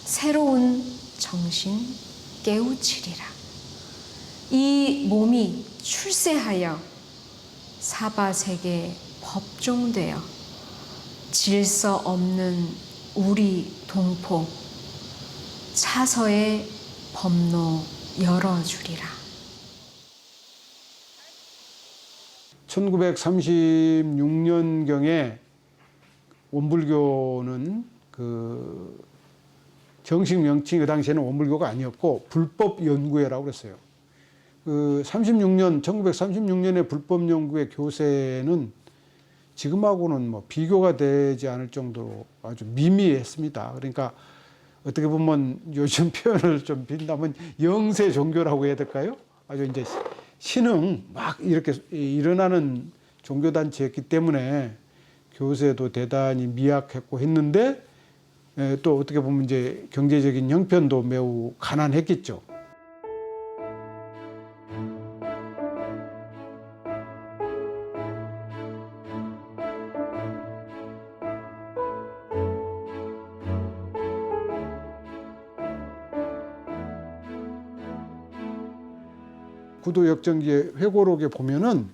새로운 정신 깨우치리라. 이 몸이 출세하여 사바세계 법종되어 질서 없는 우리 동포 차서의 법로 열어주리라. 1936년경에 원불교는 그 정식 명칭이 그 당시에는 원불교가 아니었고 불법연구회라고 그랬어요. 그 1936년에 불법연구회 교세는 지금하고는 뭐 비교가 되지 않을 정도로 아주 미미했습니다. 그러니까 어떻게 보면 요즘 표현을 좀 빈다면 영세 종교라고 해야 될까요? 아주 이제 신흥 막 이렇게 일어나는 종교단체였기 때문에 교세도 대단히 미약했고 했는데 또 어떻게 보면 이제 경제적인 형편도 매우 가난했겠죠. 구도역정기의 회고록에 보면은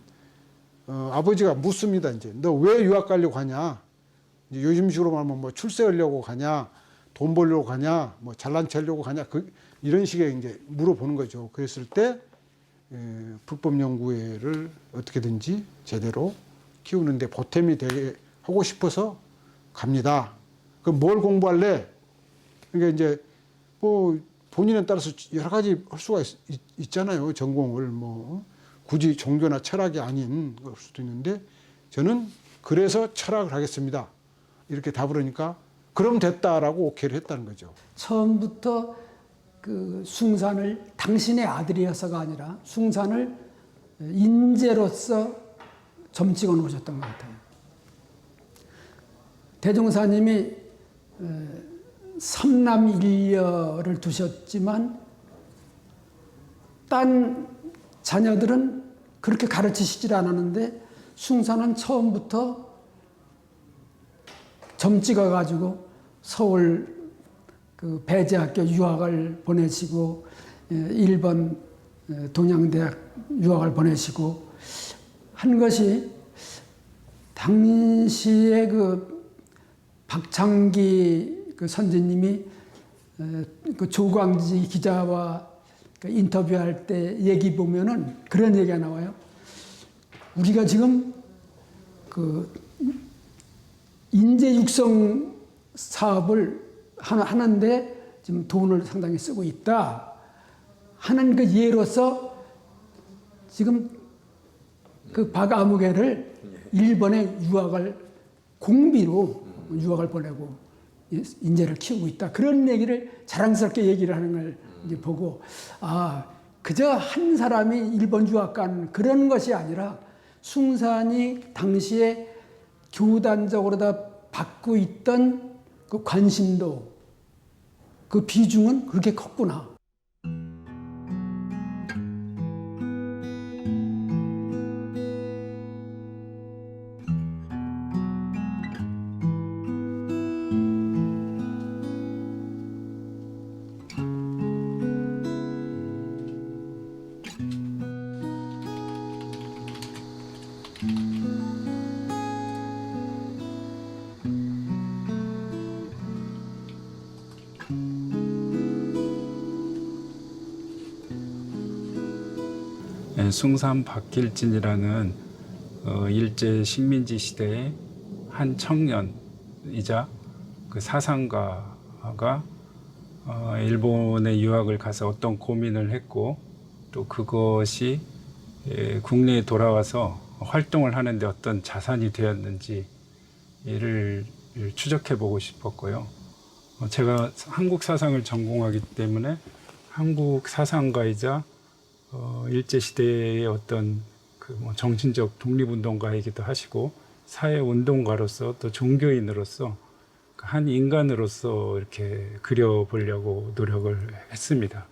아버지가 묻습니다. 이제 너 왜 유학 가려고 가냐? 이제 요즘식으로 말하면 뭐 출세하려고 가냐, 돈 벌려고 가냐, 뭐 잘난 체하려고 가냐, 이런 식의 이제 물어보는 거죠. 그랬을 때 불법연구회를 어떻게든지 제대로 키우는데 보탬이 되게 하고 싶어서 갑니다. 그럼 뭘 공부할래? 그러니까 이제 뭐 본인에 따라서 여러 가지 할 수가 있잖아요. 전공을 뭐 굳이 종교나 철학이 아닌 걸 수도 있는데 저는 그래서 철학을 하겠습니다. 이렇게 답을 하니까 그럼 됐다라고 오케이를 했다는 거죠. 처음부터 그 숭산을 당신의 아들이어서가 아니라 숭산을 인재로서 점 찍어 놓으셨던 것 같아요. 대종사님이 삼남일녀를 두셨지만 딴 자녀들은 그렇게 가르치시질 않았는데 숭산은 처음부터 점 찍어가지고 서울 그 배제학교 유학을 보내시고 일본 동양대학 유학을 보내시고 한 것이 당시에 그 박창기 그 선생님이 그 조광지 기자와 그 인터뷰할 때 얘기 보면은 그런 얘기가 나와요. 우리가 지금 그 인재 육성 사업을 하는데 지금 돈을 상당히 쓰고 있다 하는 그 예로서 지금 그 박아무개를 일본에 유학을 공비로 유학을 보내고 인재를 키우고 있다. 그런 얘기를 자랑스럽게 얘기를 하는 걸 이제 보고 그저 한 사람이 일본 유학 간 그런 것이 아니라 숭산이 당시에 교단적으로 다 받고 있던 그 관심도 그 비중은 그렇게 컸구나. 숭산 박길진이라는 일제 식민지 시대의 한 청년이자 그 사상가가 일본에 유학을 가서 어떤 고민을 했고 또 그것이 국내에 돌아와서 활동을 하는데 어떤 자산이 되었는지 이를 추적해 보고 싶었고요. 제가 한국 사상을 전공하기 때문에 한국 사상가이자 일제시대의 어떤 그 정신적 독립운동가이기도 하시고 사회운동가로서 또 종교인으로서 한 인간으로서 이렇게 그려보려고 노력을 했습니다.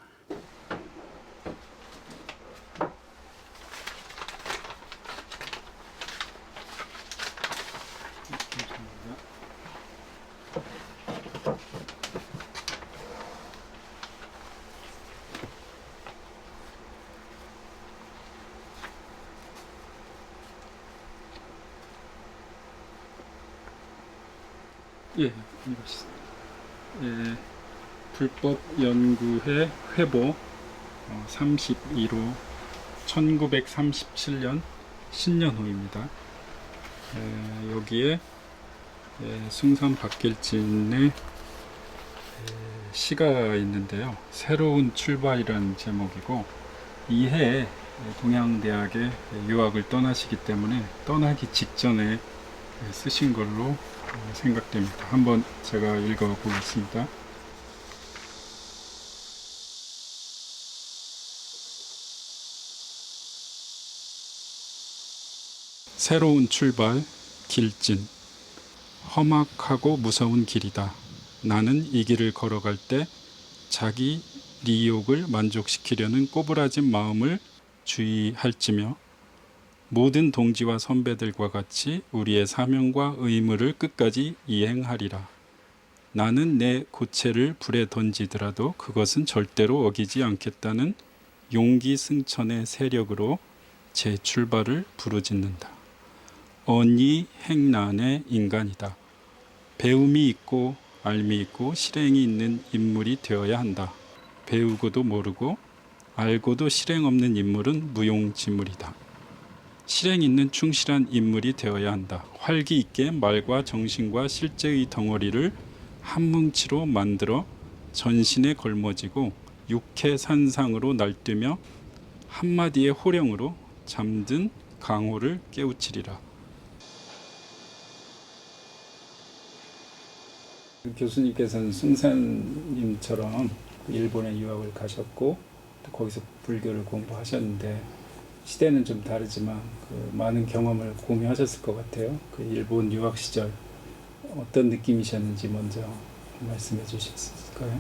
예, 불법연구회 회보 32호 1937년 신년호입니다. 여기에 숭산 박길진의 시가 있는데요. 새로운 출발이라는 제목이고 이해 동양대학에 유학을 떠나시기 때문에 떠나기 직전에 쓰신 걸로 생각됩니다. 한번 제가 읽어보겠습니다. 새로운 출발, 길진. 험악하고 무서운 길이다. 나는 이 길을 걸어갈 때 자기 리욕을 만족시키려는 꼬부라진 마음을 주의할지며 모든 동지와 선배들과 같이 우리의 사명과 의무를 끝까지 이행하리라. 나는 내 고체를 불에 던지더라도 그것은 절대로 어기지 않겠다는 용기 승천의 세력으로 제 출발을 부르짖는다. 언이 행난의 인간이다. 배움이 있고 알미 있고 실행이 있는 인물이 되어야 한다. 배우고도 모르고 알고도 실행 없는 인물은 무용지물이다. 실행 있는 충실한 인물이 되어야 한다. 활기 있게 말과 정신과 실제의 덩어리를 한 뭉치로 만들어 전신에 걸머지고 육해산상으로 날뛰며 한마디의 호령으로 잠든 강호를 깨우치리라. 교수님께서는 숭산님처럼 일본에 유학을 가셨고 또 거기서 불교를 공부하셨는데 시대는 좀 다르지만 그 많은 경험을 공유하셨을 것 같아요. 그 일본 유학 시절 어떤 느낌이셨는지 먼저 말씀해 주실 수 있을까요?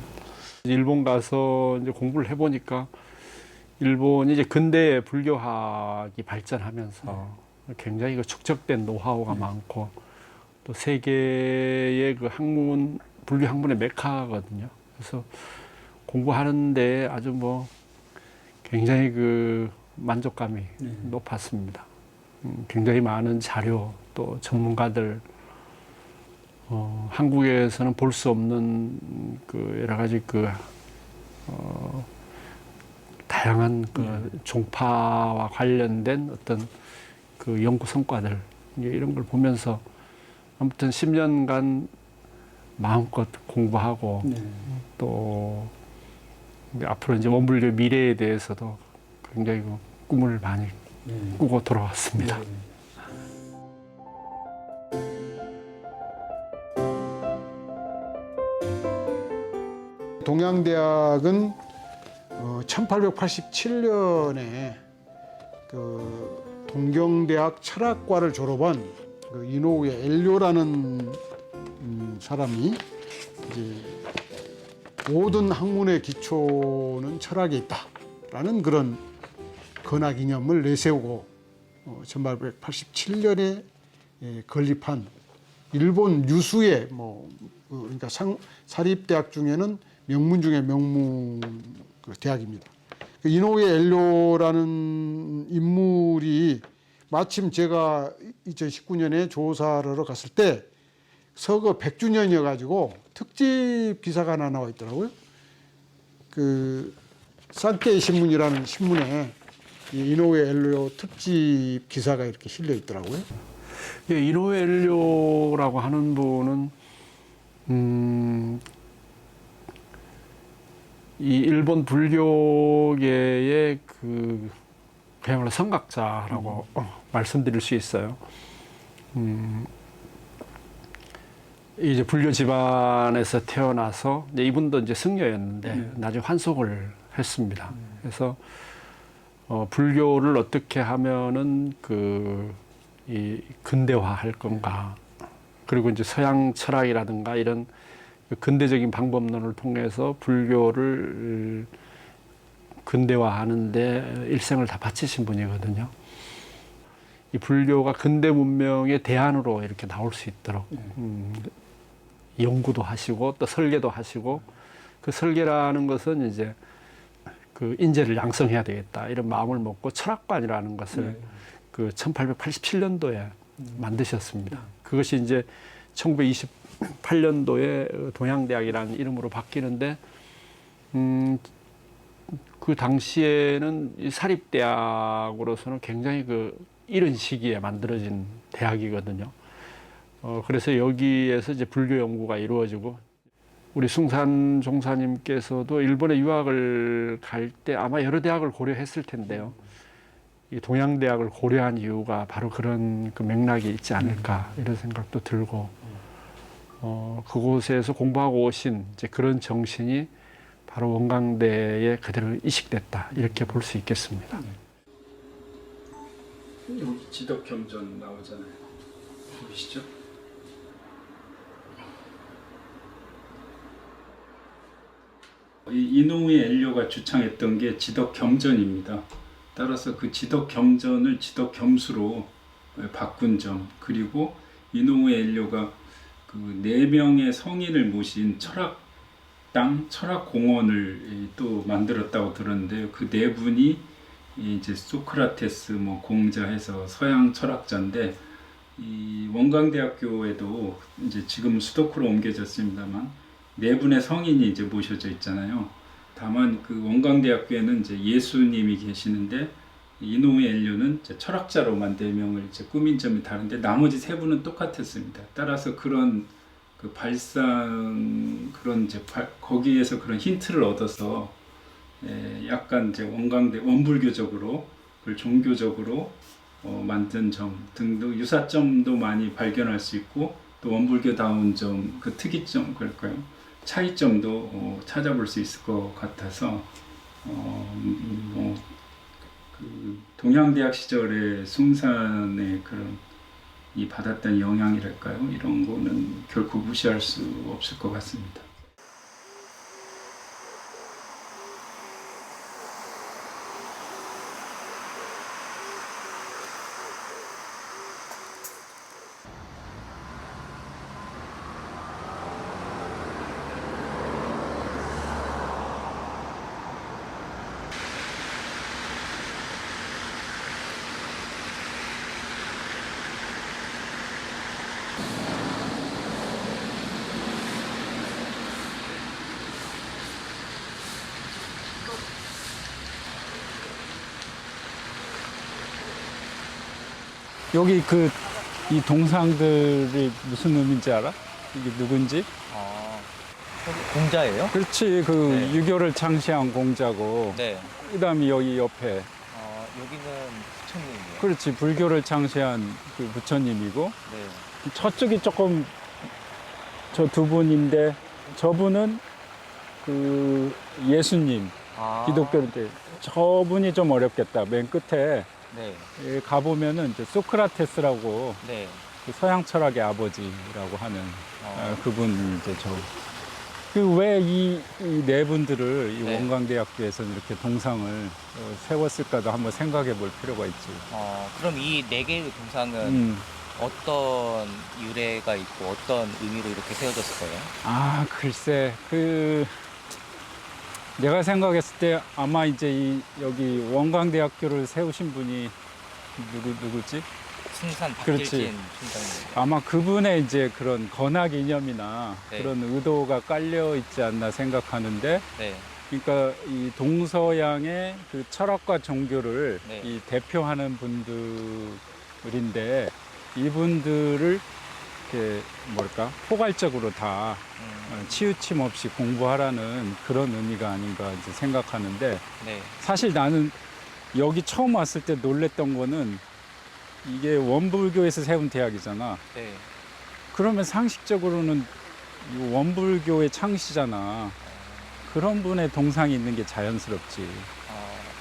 일본 가서 이제 공부를 해보니까 일본이 이제 근대 불교학이 발전하면서 굉장히 그 축적된 노하우가 많고 또 세계의 그 학문, 불교 학문의 메카거든요. 그래서 공부하는데 아주 뭐 굉장히 그 만족감이 높았습니다. 굉장히 많은 자료 또 전문가들 한국에서는 볼 수 없는 그 여러 가지 그 다양한 그 종파와 관련된 어떤 그 연구 성과들 이런 걸 보면서 아무튼 10년간 마음껏 공부하고 또 앞으로 이제 원불교 미래에 대해서도 굉장히 꿈을 많이 꾸고 돌아왔습니다. 동양대학은 1887년에 그 동경대학 철학과를 졸업한 그 이노우에 엘료라는 사람이 이제 모든 학문의 기초는 철학에 있다라는 그런 건학 이념을 내세우고 1887년에 건립한 일본 유수의 그러니까 사립대학 중에는 명문 중에 명문 그 대학입니다. 이노우에 엘료라는 인물이 마침 제가 2019년에 조사를 하러 갔을 때 서거 100주년이어 가지고 특집 기사가 하나 나와 있더라고요. 그 산케이 신문이라는 신문에 이노우에 엘료 특집 기사가 이렇게 실려 있더라고요. 예, 이노우에 엘료라고 하는 분은 이 일본 불교계의 그 그야말로 성각자라고 말씀드릴 수 있어요. 이제 불교 집안에서 태어나서 이제 이분도 이제 승려였는데 나중에 환속을 했습니다. 그래서 불교를 어떻게 하면은 이 근대화할 건가, 그리고 이제 서양 철학이라든가 이런 근대적인 방법론을 통해서 불교를 근대화하는데 일생을 다 바치신 분이거든요. 이 불교가 근대 문명의 대안으로 이렇게 나올 수 있도록 연구도 하시고 또 설계도 하시고, 그 설계라는 것은 이제 그 인재를 양성해야 되겠다 이런 마음을 먹고 철학관이라는 것을 그 1887년도에 만드셨습니다. 그것이 이제 1928년도에 동양대학이라는 이름으로 바뀌는데 그 당시에는 이 사립대학으로서는 굉장히 이른 시기에 만들어진 대학이거든요. 그래서 여기에서 이제 불교 연구가 이루어지고, 우리 숭산 종사님께서도 일본에 유학을 갈 때 아마 여러 대학을 고려했을 텐데요. 이 동양대학을 고려한 이유가 바로 그런 그 맥락이 있지 않을까 이런 생각도 들고, 그곳에서 공부하고 오신 이제 그런 정신이 바로 원광대에 그대로 이식됐다 이렇게 볼 수 있겠습니다. 여기 지덕경전 나오잖아요. 보이시죠? 이 이노우에 엘료가 주창했던 게 지덕경전입니다. 따라서 그 지덕경전을 지덕겸수로 바꾼 점, 그리고 이노우에 엘료가 그 4명의 성인을 모신 철학당, 철학공원을 또 만들었다고 들었는데요. 그 4분이 이제 소크라테스, 공자해서 서양 철학자인데, 이 원광대학교에도 이제 지금 수도크로 옮겨졌습니다만 4분의 성인이 이제 모셔져 있잖아요. 다만 그 원광대학교에는 이제 예수님이 계시는데 이노우에 엘료는 이제 철학자로만 4명을 이제 꾸민 점이 다른데 나머지 3분은 똑같았습니다. 따라서 그런 그 발상, 그런 이제 거기에서 그런 힌트를 얻어서 약간 이제 원광대 원불교적으로, 그걸 종교적으로 만든 점 등등 유사점도 많이 발견할 수 있고, 또 원불교다운 점, 그 특이점, 그럴까요? 차이점도 찾아볼 수 있을 것 같아서 그 동양대학 시절에 숭산의 그런 이 받았던 영향이랄까요? 이런 거는 결코 무시할 수 없을 것 같습니다. 여기 이 동상들이 무슨 의미인지 알아? 이게 누군지? 공자예요? 그렇지. 그 유교를 창시한 공자고. 네. 그다음에 여기 옆에. 여기는 부처님이에요. 그렇지. 불교를 창시한 그 부처님이고. 네. 저쪽이 조금 저 두 분인데 저분은 그 예수님. 기독교 때 저분이 좀 어렵겠다. 맨 끝에 네. 가보면은 이제 소크라테스라고 네. 그 서양 철학의 아버지라고 하는 그분이 이제 저. 그 왜 이 네 분들을 이 원광대학교에서 이렇게 동상을 세웠을까도 한번 생각해 볼 필요가 있지. 그럼 이 네 개의 동상은 어떤 유래가 있고 어떤 의미로 이렇게 세워졌을 거예요? 아, 글쎄, 내가 생각했을 때 아마 이제 여기 원광대학교를 세우신 분이 누구지? 승산 그렇지. 박길진 총장님. 아마 그분의 이제 그런 건학 이념이나 네. 그런 의도가 깔려 있지 않나 생각하는데, 네. 그러니까 이 동서양의 그 철학과 종교를 네. 이 대표하는 분들인데 이분들을 이렇게 뭐랄까 포괄적으로 다 치우침 없이 공부하라는 그런 의미가 아닌가 이제 생각하는데, 네. 사실 나는 여기 처음 왔을 때 놀랬던 거는 이게 원불교에서 세운 대학이잖아. 네. 그러면 상식적으로는 이 원불교의 창시잖아. 그런 분의 동상이 있는 게 자연스럽지.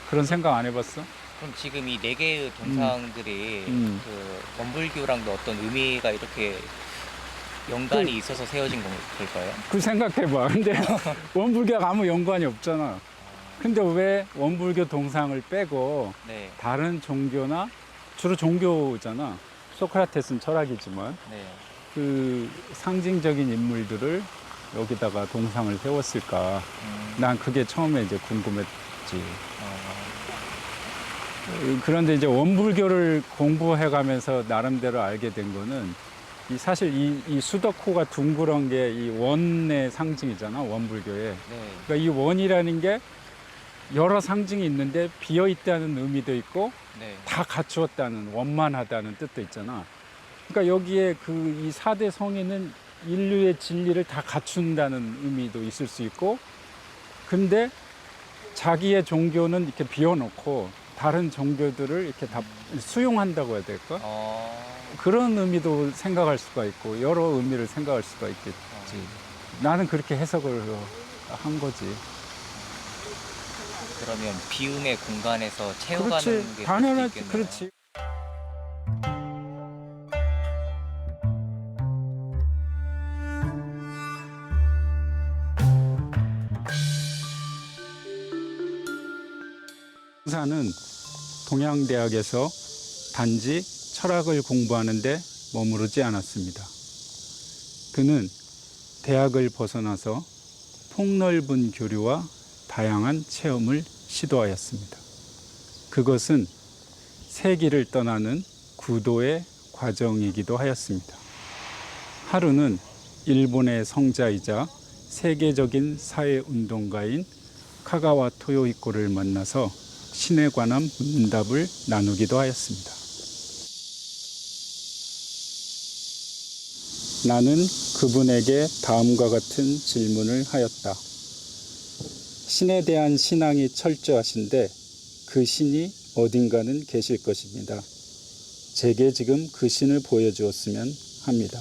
그런 생각 안 해봤어? 그럼 지금 이 네 개의 동상들이 그 원불교랑도 어떤 의미가 이렇게 연관이 있어서 세워진 걸까요? 그 생각해봐. 근데 원불교가 아무 연관이 없잖아. 근데 왜 원불교 동상을 빼고 네. 다른 종교나 주로 종교잖아. 소크라테스는 철학이지만 네. 그 상징적인 인물들을 여기다가 동상을 세웠을까? 난 그게 처음에 이제 궁금했지. 그런데 이제 원불교를 공부해가면서 나름대로 알게 된 거는 사실 이 수덕호가 둥그런 게 이 원의 상징이잖아, 원불교에. 네. 그러니까 이 원이라는 게 여러 상징이 있는데 비어 있다는 의미도 있고 네. 다 갖추었다는, 원만하다는 뜻도 있잖아. 그러니까 여기에 이 4대 성인은 인류의 진리를 다 갖춘다는 의미도 있을 수 있고, 근데 자기의 종교는 이렇게 비워놓고 다른 종교들을 이렇게 다 수용한다고 해야 될까? 그런 의미도 생각할 수가 있고 여러 의미를 생각할 수가 있겠지. 나는 그렇게 해석을 한 거지. 그러면 비움의 공간에서 채워가는 그렇지, 게 당연하지. 있겠네요. 그렇지. 승산은 동양대학에서 단지 철학을 공부하는데 머무르지 않았습니다. 그는 대학을 벗어나서 폭넓은 교류와 다양한 체험을 시도하였습니다. 그것은 세기를 떠나는 구도의 과정이기도 하였습니다. 하루는 일본의 성자이자 세계적인 사회운동가인 카가와 토요이코를 만나서 신에 관한 문답을 나누기도 하였습니다. 나는 그분에게 다음과 같은 질문을 하였다. 신에 대한 신앙이 철저하신데 그 신이 어딘가는 계실 것입니다. 제게 지금 그 신을 보여주었으면 합니다.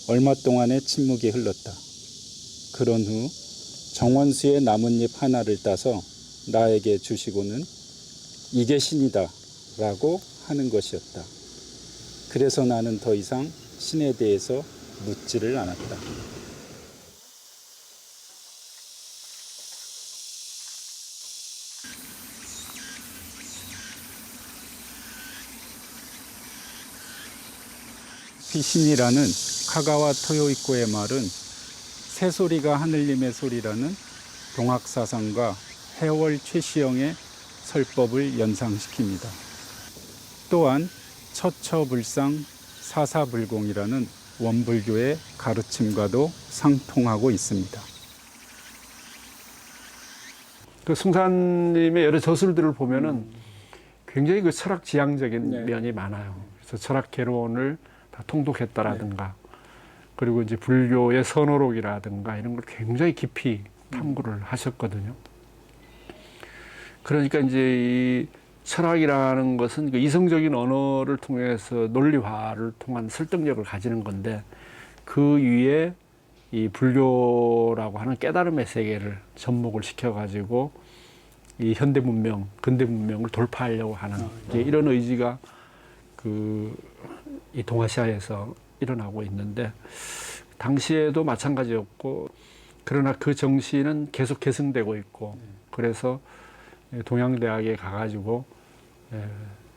얼마 동안의 침묵이 흘렀다. 그런 후 정원수의 나뭇잎 하나를 따서 나에게 주시고는 이게 신이다 라고 하는 것이었다. 그래서 나는 더 이상 신에 대해서 묻지를 않았다. 귀신이라는 카가와 토요이코의 말은 새소리가 하늘님의 소리라는 동학사상과 해월 최시영의 설법을 연상시킵니다. 또한 처처불상 사사불공이라는 원불교의 가르침과도 상통하고 있습니다. 그 승산님의 여러 저술들을 보면은 굉장히 그 철학 지향적인 면이 많아요. 그래서 철학 개론을 다 통독했다라든가 그리고 이제 불교의 선어록이라든가 이런 걸 굉장히 깊이 탐구를 하셨거든요. 그러니까 이제 이 철학이라는 것은 그 이성적인 언어를 통해서 논리화를 통한 설득력을 가지는 건데 그 위에 이 불교라고 하는 깨달음의 세계를 접목을 시켜가지고 이 현대 문명, 근대 문명을 돌파하려고 하는 이제 이런 의지가 이 동아시아에서 일어나고 있는데 당시에도 마찬가지였고 그러나 그 정신은 계속 계승되고 있고 그래서 동양대학에 가가지고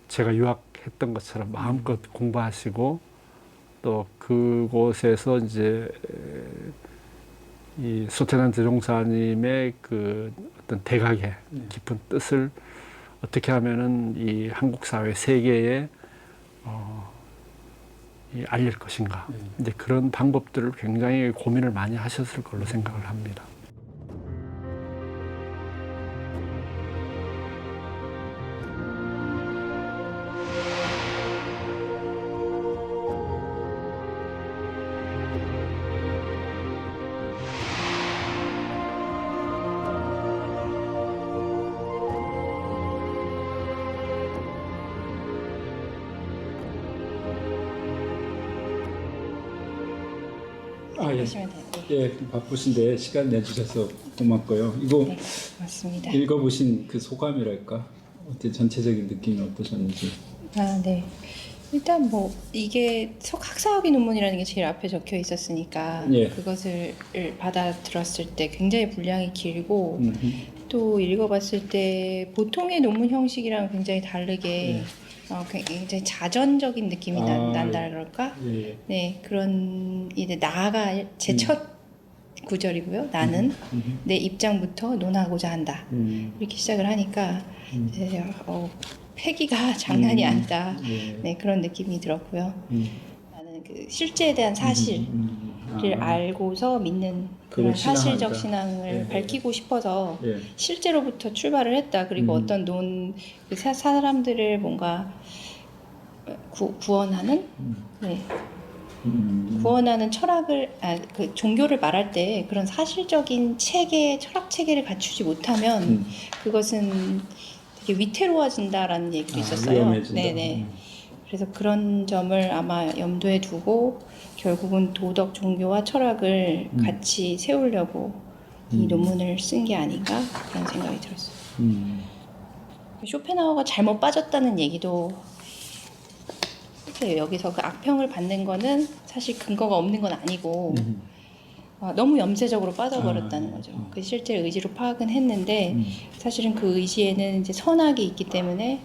제가 유학했던 것처럼 마음껏 공부하시고 또 그곳에서 이제 이 소태단 대종사님의 그 어떤 대각의 깊은 뜻을 어떻게 하면은 이 한국 사회 세계에 알릴 것인가 이제 그런 방법들을 굉장히 고민을 많이 하셨을 걸로 생각을 합니다. 예, 바쁘신데 시간 내주셔서 고맙고요. 이거 네, 맞습니다. 읽어보신 그 소감이랄까? 어때 전체적인 느낌이 어떠셨는지? 아, 네. 일단 뭐 이게 학사학위 논문이라는 게 제일 앞에 적혀 있었으니까 예. 그것을 받아들었을 때 굉장히 분량이 길고 또 읽어봤을 때 보통의 논문 형식이랑 굉장히 다르게 굉장히 자전적인 느낌이 난다 그럴까? 예. 네, 그런 이제 나아가 제 첫 구절이고요. 나는 내 입장부터 논하고자 한다. 이렇게 시작을 하니까 이제, 패기가 장난이 아니다. 네, 그런 느낌이 들었고요. 나는 그 실제에 대한 사실을 알고서 믿는 그런 사실적 신앙을 밝히고 싶어서 실제로부터 출발을 했다. 그리고 어떤 그 사람들을 뭔가 구원하는 구원하는 철학을 그 종교를 말할 때 그런 사실적인 체계, 철학 체계를 갖추지 못하면 그것은 되게 위태로워진다라는 얘기도 있었어요. 위험해진다. 네네. 그래서 그런 점을 아마 염두에 두고 결국은 도덕, 종교와 철학을 같이 세우려고 이 논문을 쓴 게 아닌가 그런 생각이 들었어요. 쇼펜하우어가 잘못 빠졌다는 얘기도 여기서 그 악평을 받는 거는 사실 근거가 없는 건 아니고 너무 염세적으로 빠져버렸다는 거죠. 그 실제 의지로 파악은 했는데 사실은 그 의지에는 이제 선악이 있기 때문에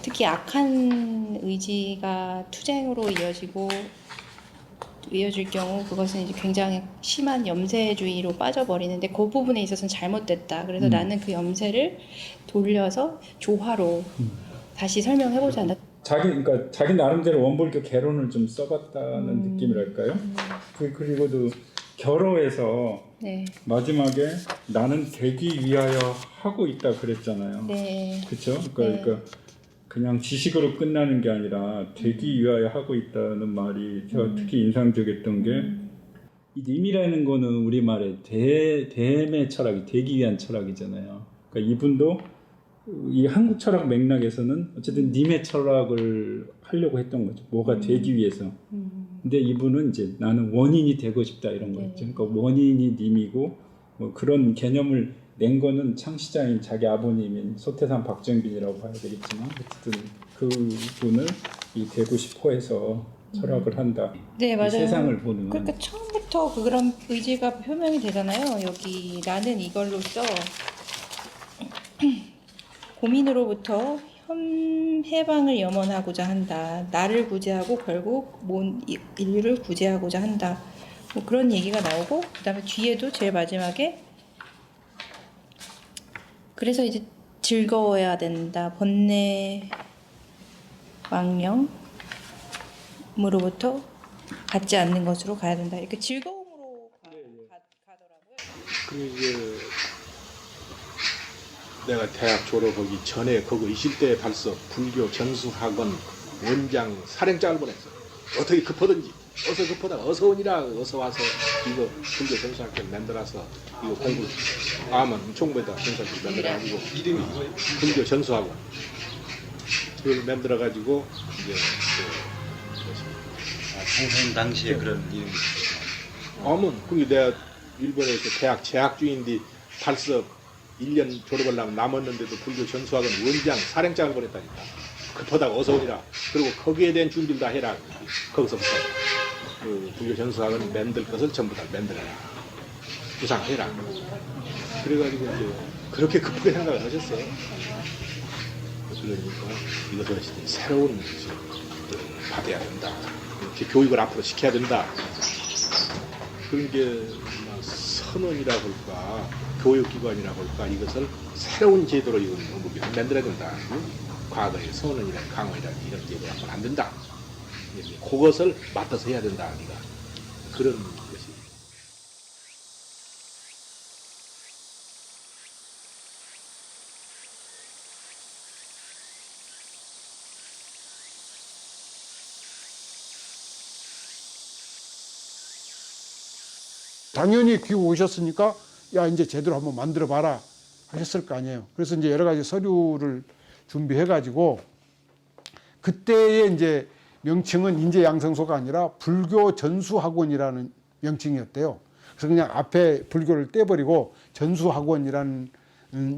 특히 악한 의지가 투쟁으로 이어질 경우 그것은 이제 굉장히 심한 염세주의로 빠져버리는데 그 부분에 있어서는 잘못됐다. 그래서 나는 그 염세를 돌려서 조화로 다시 설명해보자 한다. 그러니까 자기 나름대로 원불교 개론을 좀 써봤다는 느낌이랄까요? 그리고도 결어에서 마지막에 나는 되기 위하여 하고 있다 그랬잖아요. 네. 그렇죠? 그러니까 그냥 지식으로 끝나는 게 아니라 되기 위하여 하고 있다는 말이 제가 특히 인상적이었던 게 이 님이라는 거는 우리말에 대의 철학이 되기 위한 철학이잖아요. 그러니까 이분도 이 한국 철학 맥락에서는 어쨌든 님의 철학을 하려고 했던 거죠. 뭐가 되기 위해서. 근데 이분은 이제 나는 원인이 되고 싶다 이런 거였죠. 그러니까 원인이 님이고 뭐 그런 개념을 낸 거는 창시자인 자기 아버님인 소태산 박정빈이라고 봐야 되겠지만 어쨌든 그 분을 이 되고 싶어 해서 철학을 한다. 네, 맞아요. 세상을 보는. 그러니까 처음부터 그런 의지가 표명이 되잖아요. 여기 나는 이걸로써 고민으로부터 해방을 염원하고자 한다. 나를 구제하고 결국 인류를 구제하고자 한다. 뭐 그런 얘기가 나오고 그다음에 뒤에도 제일 마지막에 그래서 이제 즐거워야 된다. 번뇌 망령으로부터 갖지 않는 것으로 가야 된다. 이렇게 즐거움으로 가더라고요. 그 내가 대학 졸업하기 전에 거기 있을 때 벌써 불교 경수학원 원장 사령장을 보냈어. 어떻게 급하든지 어서 급하다 어서 오니라 어서 와서 이거 불교 전수학교 만들어서 이거 공부 아면 총무에다 전수학교 만들어가지고 이름이 불교 전수학원 그걸 만들어가지고 이제 평생 당시에 그런 이름이 아면 그게 내가 일본에 대학 재학 중인데 벌써 1년 졸업하려면 남았는데도 불교 전수학원 원장 사령장을 보냈다니까. 급하다가 어서 오니라. 그리고 거기에 대한 준비를 다 해라. 거기서부터 그 불교 전수학원 만들 것을 전부 다 만들어라. 구상해라. 그래가지고 이제 그렇게 급하게 생각을 하셨어요. 그러니까 이것을 새로운 것을 받아야 된다. 이렇게 교육을 앞으로 시켜야 된다. 그런 게 선언이라고 할까, 교육기관이라고 할까, 이것을 새로운 제도로 이걸 만들어야 된다. 과거의 선언이나 강언이나 이런 제도가 안 된다. 그것을 맡아서 해야 된다. 우리가 그런 것이. 당연히 귀국 오셨으니까 야 이제 제대로 한번 만들어 봐라 하셨을 거 아니에요. 그래서 이제 여러 가지 서류를 준비해 가지고 그때의 이제 명칭은 인재양성소가 아니라 불교 전수학원이라는 명칭이었대요. 그래서 그냥 앞에 불교를 떼버리고 전수학원이라는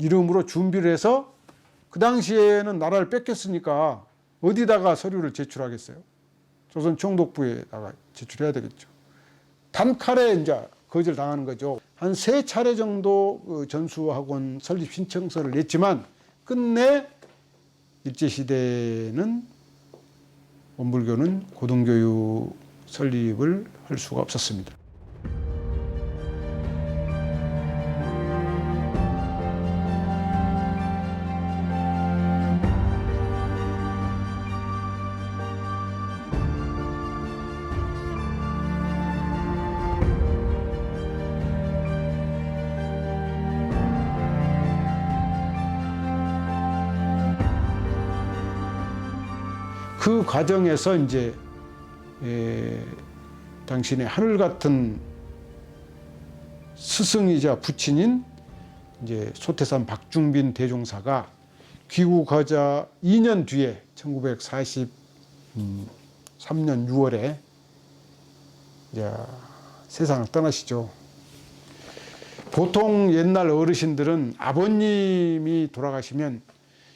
이름으로 준비를 해서 그 당시에는 나라를 뺏겼으니까 어디다가 서류를 제출하겠어요? 조선 총독부에다가 제출해야 되겠죠. 단칼에 이제 거절 당하는 거죠. 한 3차례 정도 그 전수학원 설립 신청서를 냈지만 끝내 일제시대는 원불교는 고등교육 설립을 할 수가 없었습니다. 그 과정에서 이제 당신의 하늘 같은 스승이자 부친인 이제 소태산 박중빈 대종사가 귀국하자 2년 뒤에 1943년 6월에 이제 세상을 떠나시죠. 보통 옛날 어르신들은 아버님이 돌아가시면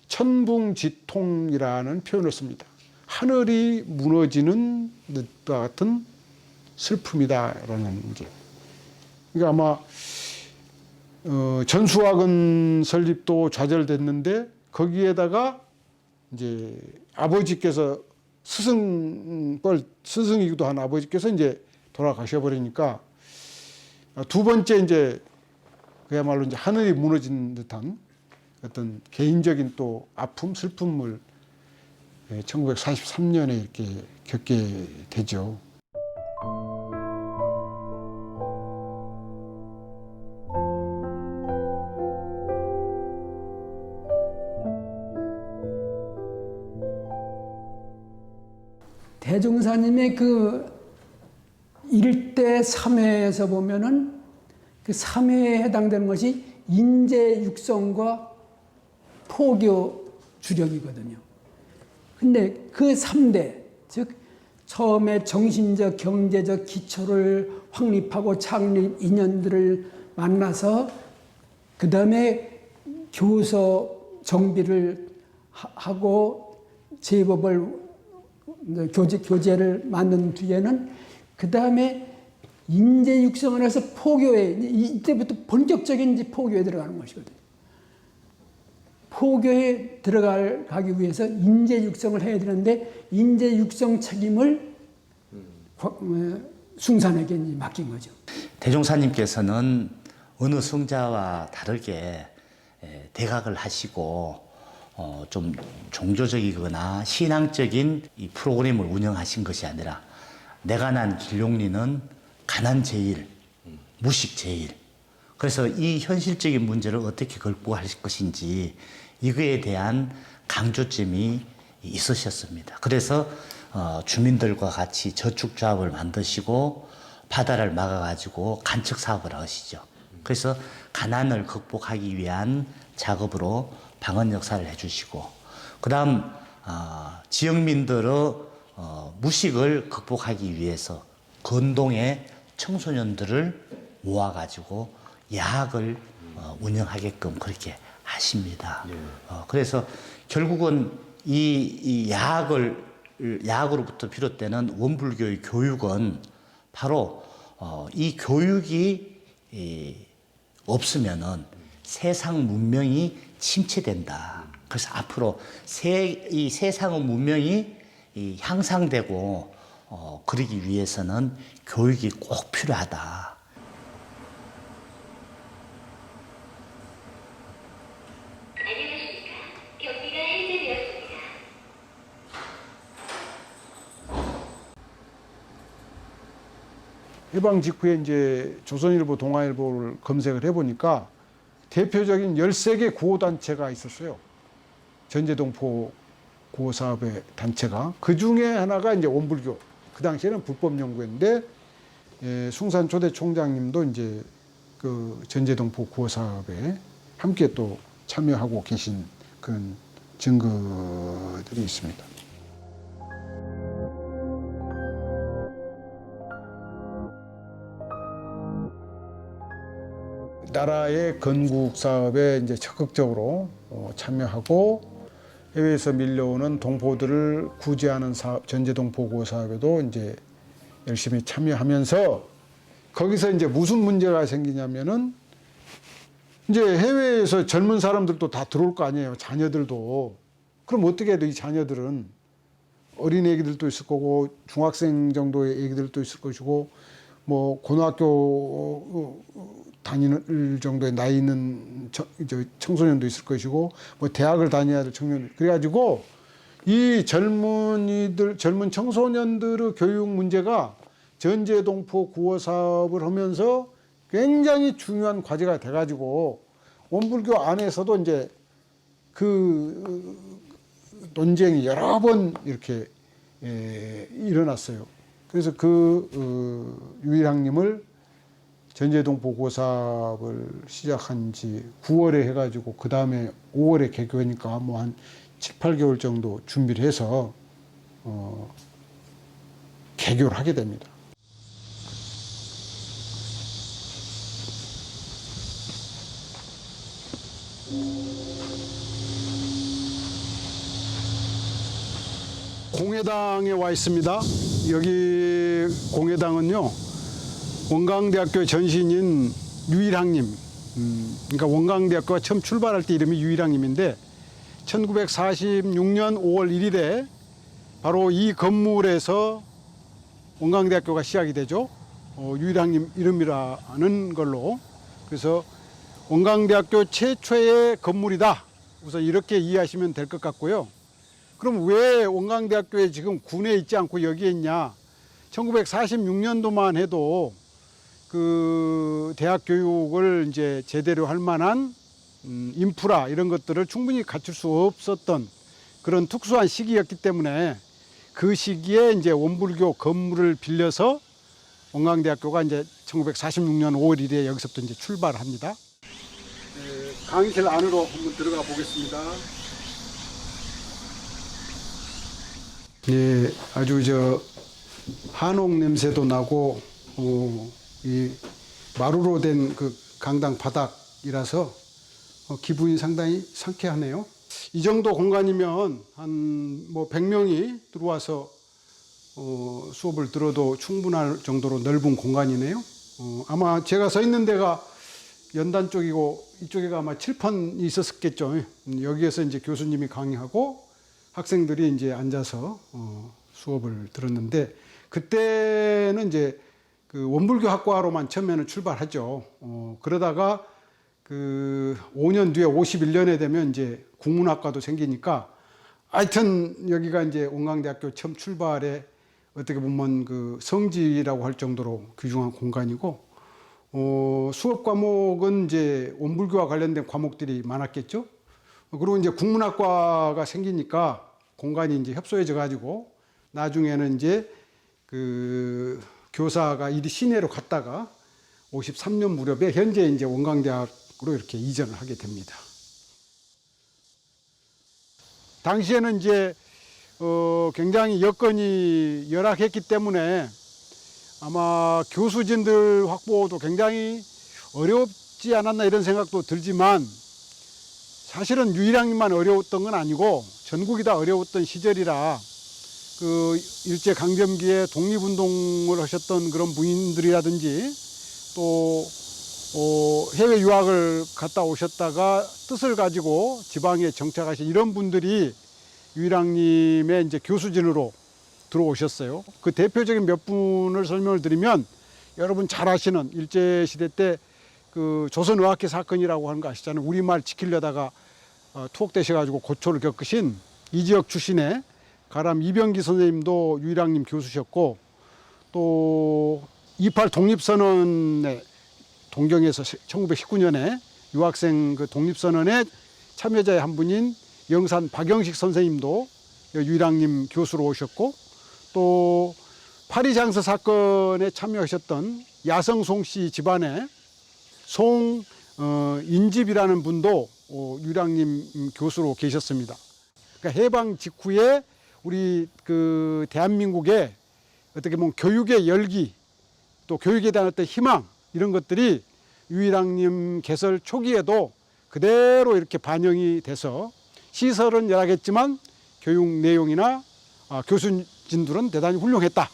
천붕지통이라는 표현을 씁니다. 하늘이 무너지는 듯과 같은 슬픔이다라는 게. 그러니까 아마 전수학원 설립도 좌절됐는데 거기에다가 이제 아버지께서 스승이기도 한 아버지께서 이제 돌아가셔 버리니까 두 번째 이제 그야말로 이제 하늘이 무너진 듯한 어떤 개인적인 또 아픔, 슬픔을 1943년에 이렇게 겪게 되죠. 대종사님의 그 일대 3회에서 보면은 그 3회에 해당되는 것이 인재 육성과 포교 주력이거든요. 근데 그 3대, 즉 처음에 정신적, 경제적 기초를 확립하고 창립 인연들을 만나서 그 다음에 교서 정비를 하고 제법을 교재를 만든 뒤에는 그 다음에 인재 육성을 해서 포교에 이때부터 본격적인 이제 포교에 들어가는 것이거든요. 포교에 들어가기 위해서 인재 육성을 해야 되는데 인재 육성 책임을 숭산에게 맡긴 거죠. 대종사님께서는 어느 성자와 다르게 대각을 하시고 좀 종교적이거나 신앙적인 이 프로그램을 운영하신 것이 아니라 내가 난 길용리는 가난 제일, 무식 제일. 그래서 이 현실적인 문제를 어떻게 극복할 것인지 이거에 대한 강조점이 있으셨습니다. 그래서 주민들과 같이 저축조합을 만드시고 바다를 막아가지고 간척 사업을 하시죠. 그래서 가난을 극복하기 위한 작업으로 방언 역사를 해주시고, 그다음 지역민들의 무식을 극복하기 위해서 건동의 청소년들을 모아가지고 야학을 운영하게끔 그렇게 하십니다. 그래서 결국은 이 야학으로부터 비롯되는 원불교의 교육은 바로 이 교육이 없으면은 세상 문명이 침체된다. 그래서 앞으로 이 세상의 문명이 향상되고 그러기 위해서는 교육이 꼭 필요하다. 해방 직후에 이제 조선일보, 동아일보를 검색을 해보니까 대표적인 13개 구호단체가 있었어요. 전제동포 구호사업의 단체가. 그 중에 하나가 이제 원불교. 그 당시에는 불법연구였는데, 숭산 초대 총장님도 이제 그 전제동포 구호사업에 함께 또 참여하고 계신 그런 증거들이 있습니다. 나라의 건국 사업에 이제 적극적으로 참여하고 해외에서 밀려오는 동포들을 구제하는 사업, 전제동포 구호 사업에도 이제 열심히 참여하면서 거기서 이제 무슨 문제가 생기냐면은 이제 해외에서 젊은 사람들도 다 들어올 거 아니에요. 자녀들도. 그럼 어떻게 해도 이 자녀들은 어린 애기들도 있을 거고 중학생 정도의 애기들도 있을 것이고 뭐 고등학교 다니는 정도의 나이 있는 청소년도 있을 것이고 뭐 대학을 다녀야 될 청년. 그래가지고 이 젊은 청소년들의 교육 문제가 전제동포 구호 사업을 하면서 굉장히 중요한 과제가 돼가지고 원불교 안에서도 이제 그 논쟁이 여러 번 이렇게 일어났어요. 그래서 유일학님을 전제동포 구호 사업을 시작한 지 9월에 해가지고 그 다음에 5월에 개교하니까 뭐 한 7, 8개월 정도 준비를 해서 개교를 하게 됩니다. 공회당에 와 있습니다. 여기 공회당은요, 원광대학교 전신인 유일학님, 그러니까 원광대학교가 처음 출발할 때 이름이 유일학님인데 1946년 5월 1일에 바로 이 건물에서 원광대학교가 시작이 되죠. 유일학님 이름이라는 걸로. 그래서 원광대학교 최초의 건물이다. 우선 이렇게 이해하시면 될 것 같고요. 그럼 왜 원광대학교에 지금 군에 있지 않고 여기에 있냐? 1946년도만 해도 그 대학 교육을 이제 제대로 할 만한 인프라 이런 것들을 충분히 갖출 수 없었던 그런 특수한 시기였기 때문에 그 시기에 이제 원불교 건물을 빌려서 원광대학교가 이제 1946년 5월 1일에 여기서부터 이제 출발합니다. 강의실 안으로 한번 들어가 보겠습니다. 예, 아주 한옥 냄새도 나고 이 마루로 된 그 강당 바닥이라서 기분이 상당히 상쾌하네요. 이 정도 공간이면 한 뭐 100명이 들어와서 수업을 들어도 충분할 정도로 넓은 공간이네요. 아마 제가 서 있는 데가 연단 쪽이고 이쪽에가 아마 칠판이 있었겠죠. 여기에서 이제 교수님이 강의하고 학생들이 이제 앉아서 수업을 들었는데 그때는 이제 그 원불교 학과로만 처음에는 출발하죠. 그러다가 그 5년 뒤에 51년에 되면 이제 국문학과도 생기니까 하여튼 여기가 이제 원광대학교 처음 출발에 어떻게 보면 그 성지라고 할 정도로 귀중한 공간이고 수업 과목은 이제 원불교와 관련된 과목들이 많았겠죠. 그리고 이제 국문학과가 생기니까 공간이 이제 협소해져 가지고 나중에는 이제 그 교사가 이리 시내로 갔다가 53년 무렵에 현재 이제 원광대학으로 이렇게 이전을 하게 됩니다. 당시에는 이제 굉장히 여건이 열악했기 때문에 아마 교수진들 확보도 굉장히 어렵지 않았나 이런 생각도 들지만 사실은 유일학님만 어려웠던 건 아니고 전국이 다 어려웠던 시절이라 그 일제강점기에 독립운동을 하셨던 그런 부인들이라든지 또 해외 유학을 갔다 오셨다가 뜻을 가지고 지방에 정착하신 이런 분들이 유일학님의 이제 교수진으로 들어오셨어요. 그 대표적인 몇 분을 설명을 드리면 여러분 잘 아시는 일제시대 때 그 조선의학회 사건이라고 하는 거 아시잖아요. 우리말 지키려다가 투옥되셔가지고 고초를 겪으신 이 지역 출신의 가람 이병기 선생님도 유일학님 교수셨고 또 28 독립선언에 동경에서 1919년에 유학생 그 독립선언에 참여자의 한 분인 영산 박영식 선생님도 유일학님 교수로 오셨고 또 파리장서 사건에 참여하셨던 야성송 씨 집안에 송인집이라는 분도 유일학님 교수로 계셨습니다. 그러니까 해방 직후에 우리 그 대한민국의 어떻게 보면 교육의 열기 또 교육에 대한 어떤 희망 이런 것들이 유일학님 개설 초기에도 그대로 이렇게 반영이 돼서 시설은 열악했지만 교육 내용이나 교수진들은 대단히 훌륭했다.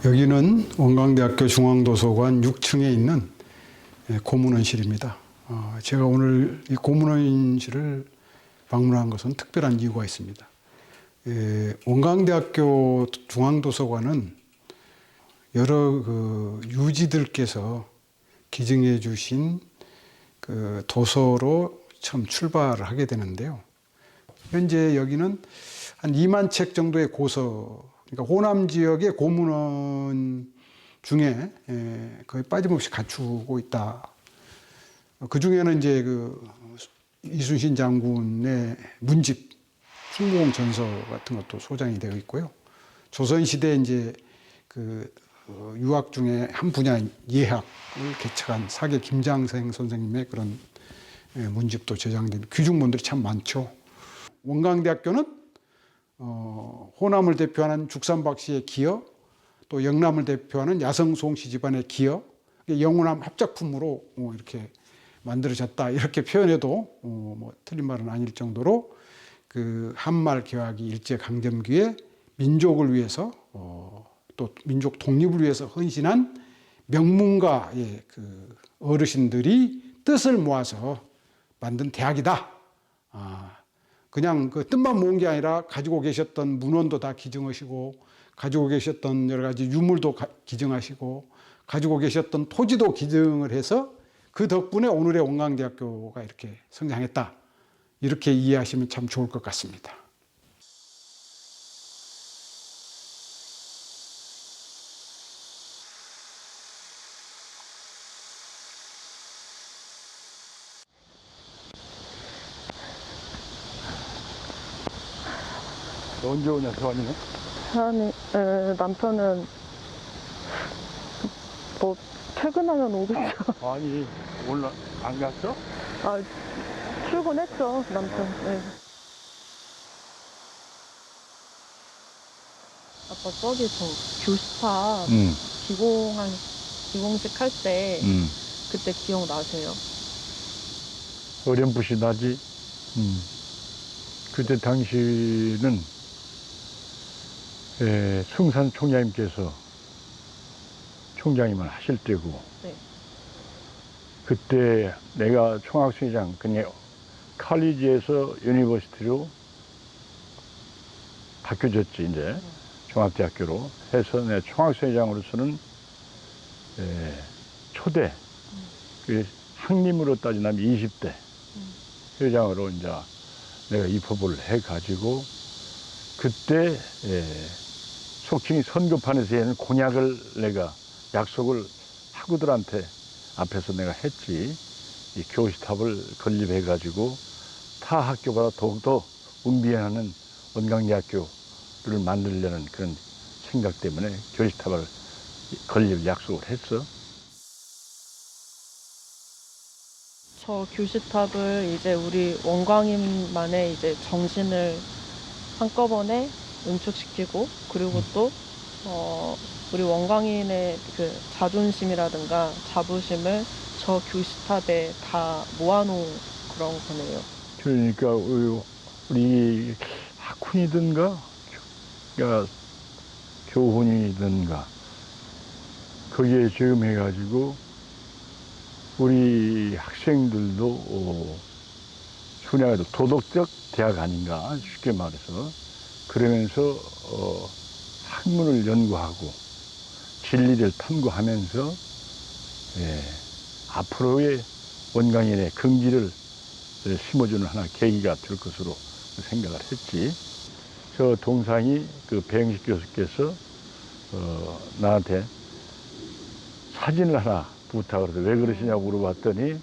여기는 원광대학교 중앙도서관 6층에 있는 고문원실입니다. 제가 오늘 이 고문원실을 방문한 것은 특별한 이유가 있습니다. 원광대학교 중앙도서관은 여러 그 유지들께서 기증해 주신 그 도서로 처음 출발을 하게 되는데요. 현재 여기는 한 2만 책 정도의 고서, 그러니까 호남 지역의 고문원 중에 거의 빠짐없이 갖추고 있다. 그 중에는 이제 그 이순신 장군의 문집, 충무공 전서 같은 것도 소장이 되어 있고요. 조선시대 이제 그 유학 중에 한 분야인 예학을 개척한 사계 김장생 선생님의 그런 문집도 제장된 귀중문들이 참 많죠. 원광대학교는 호남을 대표하는 죽산박 씨의 기여, 또 영남을 대표하는 야성송 씨 집안의 기여, 영호남 합작품으로 이렇게 만들어졌다 이렇게 표현해도 뭐 틀린 말은 아닐 정도로 그 한말 개화기 일제 강점기에 민족을 위해서 또 민족 독립을 위해서 헌신한 명문가의 그 어르신들이 뜻을 모아서 만든 대학이다. 그냥 그 뜻만 모은 게 아니라 가지고 계셨던 문헌도 다 기증하시고 가지고 계셨던 여러 가지 유물도 기증하시고 가지고 계셨던 토지도 기증을 해서 그 덕분에 오늘의 원광대학교가 이렇게 성장했다. 이렇게 이해하시면 참 좋을 것 같습니다. 언제 오냐, 서환이는? 아니, 남편은 뭐 퇴근하면 오겠죠. 아니, 오늘 안 갔어? 아, 출근했죠, 남편. 네. 아빠 저기서 교시탑 기공식 할 때 그때 기억나세요? 어렴풋이 나지. 그때 당시는 승산 총장님께서 총장님을 하실 때고 네. 그때 내가 총학생회장 그냥 칼리지에서 유니버시티로 바뀌어졌지 이제 종합대학교로 해서 내 총학생회장으로서는 초대 그 학님으로 따지면 20대 회장으로 이제 내가 입법을 해가지고 그때 속칭 선거판에서 하는 공약을 내가 약속을 학우들한테 앞에서 내가 했지. 이 교시탑을 건립해가지고 타 학교보다 더욱더 웅비하는 원광대학교를 만들려는 그런 생각 때문에 교시탑을 건립 약속을 했어. 저 교시탑을 이제 우리 원광인만의 이제 정신을 한꺼번에 응축시키고 그리고 또 우리 원광인의 그 자존심이라든가 자부심을 저 교시탑에 다 모아놓은 그런 거네요. 그러니까 우리 학훈이든가 교훈이든가 거기에 지금 해가지고 우리 학생들도 순회가 도덕적 대학 아닌가 쉽게 말해서 그러면서 학문을 연구하고 진리를 탐구하면서 앞으로의 원광인의 긍지를 심어주는 하나 계기가 될 것으로 생각을 했지. 저 동상이 그 배영식 교수께서 나한테 사진을 하나 부탁을 해서 왜 그러시냐고 물어봤더니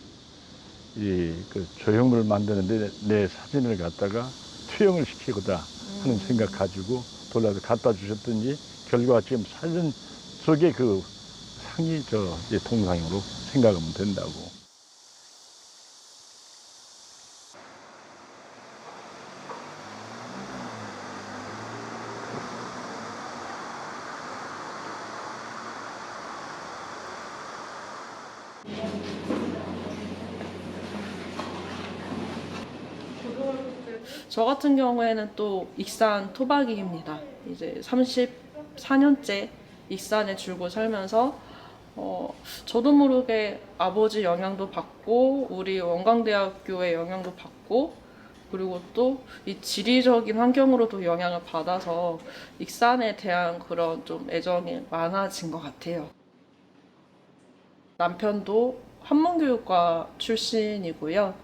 그 조형물을 만드는데 내 사진을 갖다가 투영을 시키고자 하는 생각 가지고 돌려서 갖다 주셨더니 결과가 지금 사진 속에 그 상이 저 동상으로 생각하면 된다고. 저 같은 경우에는 또 익산 토박이입니다. 이제 34년째 익산에 줄고 살면서 저도 모르게 아버지 영향도 받고 우리 원광대학교의 영향도 받고 그리고 또 이 지리적인 환경으로도 영향을 받아서 익산에 대한 그런 좀 애정이 많아진 것 같아요. 남편도 한문교육과 출신이고요.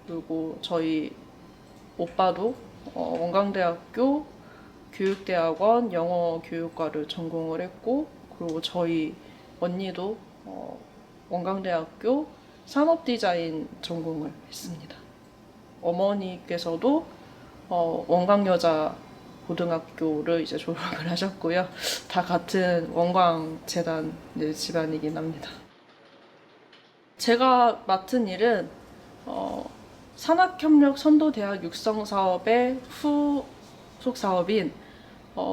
그리고 저희 오빠도 원광대학교 교육대학원 영어교육과를 전공을 했고 그리고 저희 언니도 원광대학교 산업디자인 전공을 했습니다. 어머니께서도 원광여자고등학교를 이제 졸업을 하셨고요. 다 같은 원광재단 집안이긴 합니다. 제가 맡은 일은 산학협력 선도대학 육성사업의 후속 사업인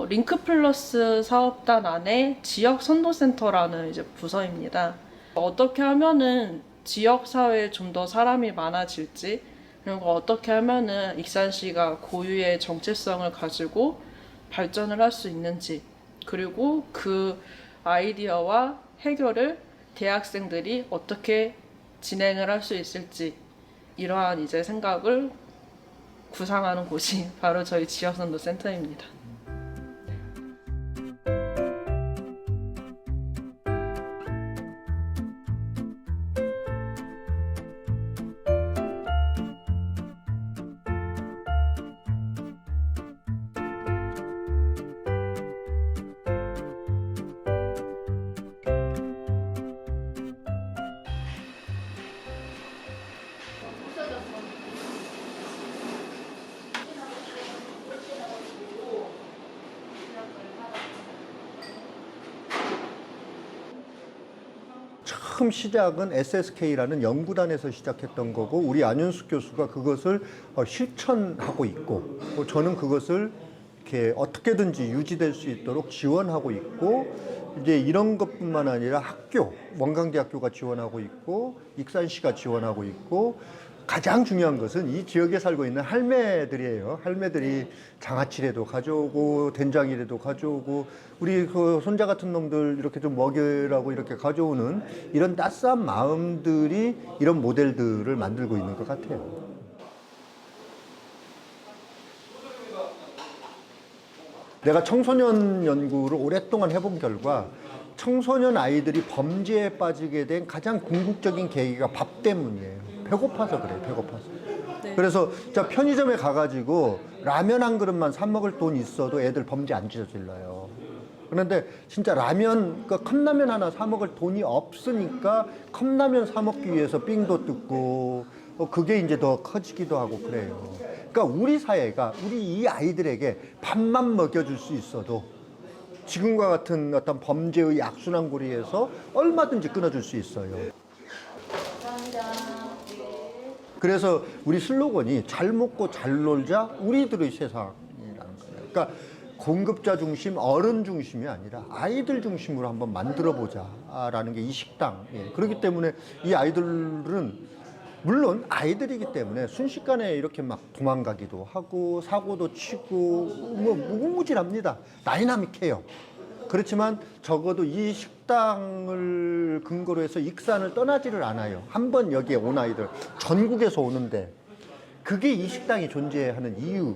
링크플러스 사업단 안에 지역선도센터라는 이제 부서입니다. 어떻게 하면은 지역사회에 좀 더 사람이 많아질지 그리고 어떻게 하면은 익산시가 고유의 정체성을 가지고 발전을 할 수 있는지 그리고 그 아이디어와 해결을 대학생들이 어떻게 진행을 할 수 있을지 이러한 이제 생각을 구상하는 곳이 바로 저희 지역선도센터입니다. 처음 시작은 SSK라는 연구단에서 시작했던 거고 우리 안윤숙 교수가 그것을 실천하고 있고 저는 그것을 이렇게 어떻게든지 유지될 수 있도록 지원하고 있고 이제 이런 것뿐만 아니라 학교, 원광대학교가 지원하고 있고 익산시가 지원하고 있고 가장 중요한 것은 이 지역에 살고 있는 할매들이에요. 할매들이 장아찌라도 가져오고 된장이라도 가져오고 우리 그 손자 같은 놈들 이렇게 좀 먹이라고 이렇게 가져오는 이런 따스한 마음들이 이런 모델들을 만들고 있는 것 같아요. 내가 청소년 연구를 오랫동안 해본 결과 청소년 아이들이 범죄에 빠지게 된 가장 궁극적인 계기가 밥 때문이에요. 배고파서 그래요. 배고파서. 네. 그래서 자 편의점에 가가지고 라면 한 그릇만 사 먹을 돈 있어도 애들 범죄 안 저질러요. 그런데 진짜 라면, 그러니까 컵라면 하나 사 먹을 돈이 없으니까 컵라면 사 먹기 위해서 삥도 뜯고 그게 이제 더 커지기도 하고 그래요. 그러니까 우리 사회가 우리 이 아이들에게 밥만 먹여줄 수 있어도 지금과 같은 어떤 범죄의 악순환 고리에서 얼마든지 끊어줄 수 있어요. 그래서 우리 슬로건이 잘 먹고 잘 놀자 우리들의 세상이라는 거예요. 그러니까 공급자 중심, 어른 중심이 아니라 아이들 중심으로 한번 만들어 보자라는 게 이 식당이에요. 그렇기 때문에 이 아이들은 물론 아이들이기 때문에 순식간에 이렇게 막 도망가기도 하고 사고도 치고 뭐 무궁무진합니다. 다이나믹해요. 그렇지만 적어도 이 식당을 근거로 해서 익산을 떠나지를 않아요. 한번 여기에 온 아이들 전국에서 오는데 그게 이 식당이 존재하는 이유.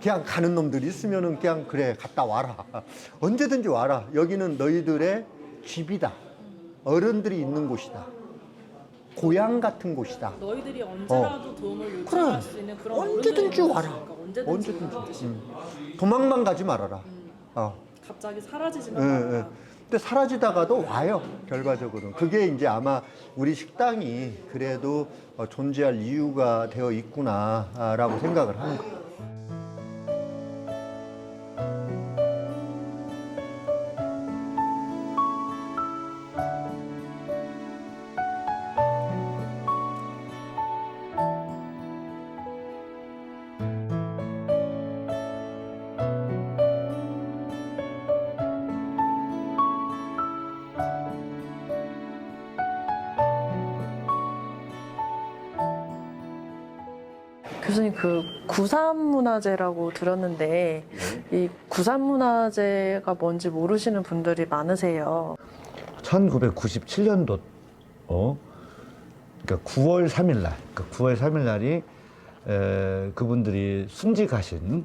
그냥 가는 놈들 있으면은 그냥 그래 갔다 와라. 언제든지 와라. 여기는 너희들의 집이다. 어른들이 있는 곳이다. 고향 같은 곳이다. 너희들이 언제라도 도움을 그래. 요청할 수 있는 그런 언제든지 어른들이 와라. 있으니까 언제든지. 도망만 가지 말아라. 갑자기 사라지지만 예, 말아라. 예. 근데 사라지다가도 와요. 결과적으로는. 그게 이제 아마 우리 식당이 그래도 존재할 이유가 되어 있구나라고 생각을 하는 거예요. 교수님 그 구산문화재라고 들었는데 이 구산문화재가 뭔지 모르시는 분들이 많으세요. 1997년도 그러니까 9월 3일 날, 그러니까 9월 3일 날이 그분들이 순직하신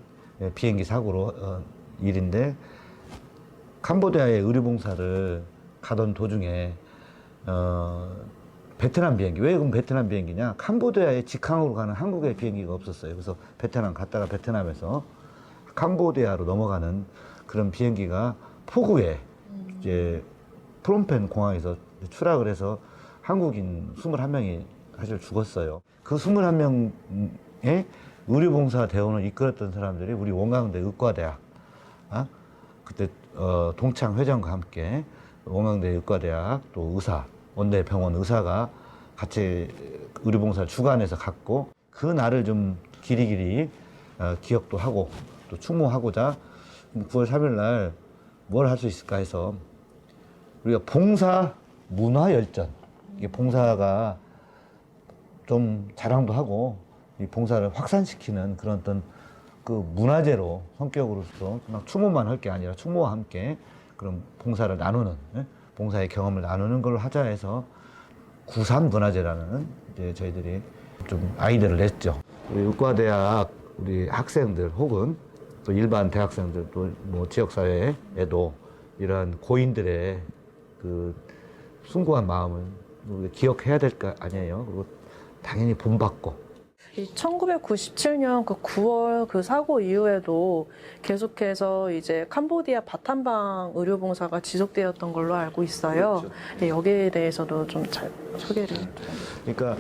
비행기 사고로 일인데 캄보디아에 의료봉사를 가던 도중에 베트남 비행기, 왜 그럼 베트남 비행기냐? 캄보디아에 직항으로 가는 한국의 비행기가 없었어요. 그래서 베트남 갔다가 베트남에서 캄보디아로 넘어가는 그런 비행기가 포구에 이제 프놈펜 공항에서 추락을 해서 한국인 21명이 사실 죽었어요. 그 21명의 의료봉사 대원을 이끌었던 사람들이 우리 원광대 의과대학, 그때 동창 회장과 함께 원광대 의과대학 또 의사, 원대병원 의사가 같이 의료봉사를 주관해서 갔고 그 날을 좀 길이길이 기억도 하고 또 추모하고자 9월 3일 날 뭘 할 수 있을까 해서 우리가 봉사 문화열전, 이게 봉사가 좀 자랑도 하고 이 봉사를 확산시키는 그런 어떤 그 문화재로 성격으로서 그냥 추모만 할 게 아니라 추모와 함께 그런 봉사를 나누는, 봉사의 경험을 나누는 걸 하자 해서 구산문화재라는 이제 저희들이 좀 아이디어를 냈죠. 우리 의과대학 우리 학생들 혹은 또 일반 대학생들 또 뭐 지역사회에도 이런 고인들의 그 숭고한 마음을 우리가 기억해야 될 거 아니에요. 그리고 당연히 본받고. 1997년 그 9월 그 사고 이후에도 계속해서 이제 캄보디아 바탄방 의료봉사가 지속되었던 걸로 알고 있어요. 그렇죠. 네, 여기에 대해서도 좀 잘 소개를. 그러니까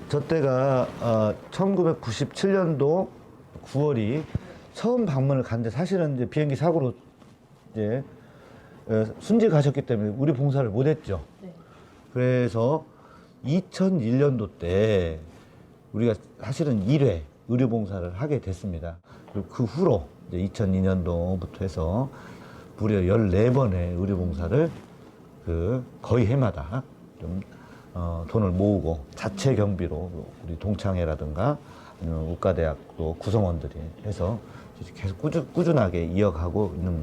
저 때가 1997년도 9월이 처음 방문을 갔는데 사실은 이제 비행기 사고로 이제 순직하셨기 때문에 우리 봉사를 못했죠. 네. 그래서 2001년도 때 우리가 사실은 1회 의료봉사를 하게 됐습니다. 그리고 그 후로 이제 2002년도부터 해서 무려 14번의 의료봉사를 그 거의 해마다 좀 돈을 모으고 자체 경비로 우리 동창회라든가 아니면 우과대학도 구성원들이 해서 계속 꾸준하게 이어가고 있는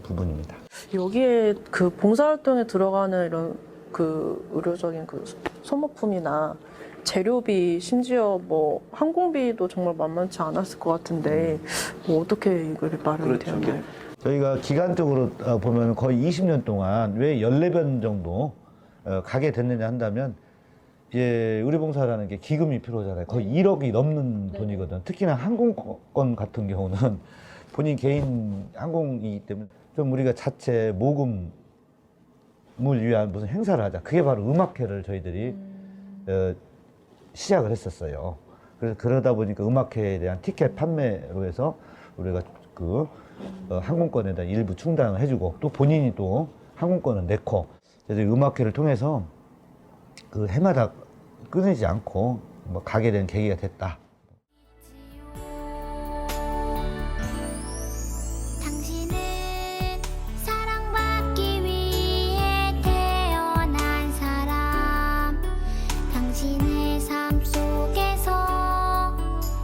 부분입니다. 여기에 그 봉사활동에 들어가는 이런 그 의료적인 그 소모품이나 재료비, 심지어 뭐 항공비도 정말 만만치 않았을 것 같은데 뭐 어떻게 이걸 마련이 되었나요? 저희가 기간적으로 보면 거의 20년 동안 왜 14번 정도 가게 됐느냐 한다면 이제 의료봉사라는 게 기금이 필요하잖아요. 거의 1억이 넘는 돈이거든. 특히나 항공권 같은 경우는 본인 개인 항공이기 때문에 좀 우리가 자체 모금을 위한 무슨 행사를 하자. 그게 바로 음악회를 저희들이 시작을 했었어요. 그래서 그러다 보니까 음악회에 대한 티켓 판매로 해서 우리가 그 항공권에 대한 일부 충당을 해주고 또 본인이 또 항공권을 내고 그래서 음악회를 통해서 그 해마다 끊이지 않고 뭐 가게 된 계기가 됐다. 당신은 사랑받기 위해 태어난 사람. 당신의 삶 속에서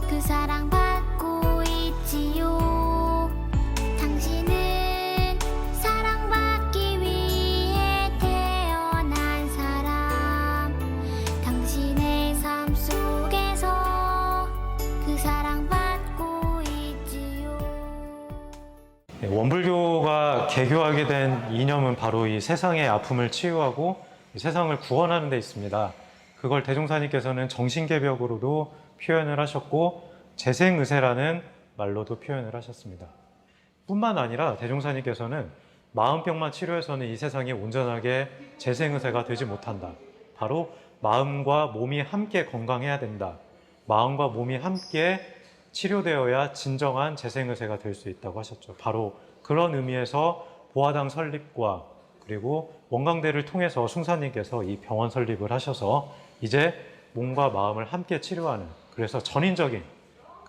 그 사랑받고 있지요. 당신은 사랑받기 위해 태어난 사람. 당신의 삶 속에서 그 사랑받고 있지요. 원불교가 개교하게 된 이념은 바로 이 세상의 아픔을 치유하고 이 세상을 구원하는 데 있습니다. 그걸 대종사님께서는 정신개벽으로도 표현을 하셨고 재생의세라는 말로도 표현을 하셨습니다. 뿐만 아니라 대종사님께서는 마음병만 치료해서는 이 세상이 온전하게 재생의세가 되지 못한다. 바로 마음과 몸이 함께 건강해야 된다. 마음과 몸이 함께 치료되어야 진정한 재생의세가 될 수 있다고 하셨죠. 바로 그런 의미에서 보화당 설립과 그리고 원광대를 통해서 숭사님께서 이 병원 설립을 하셔서 이제 몸과 마음을 함께 치료하는, 그래서 전인적인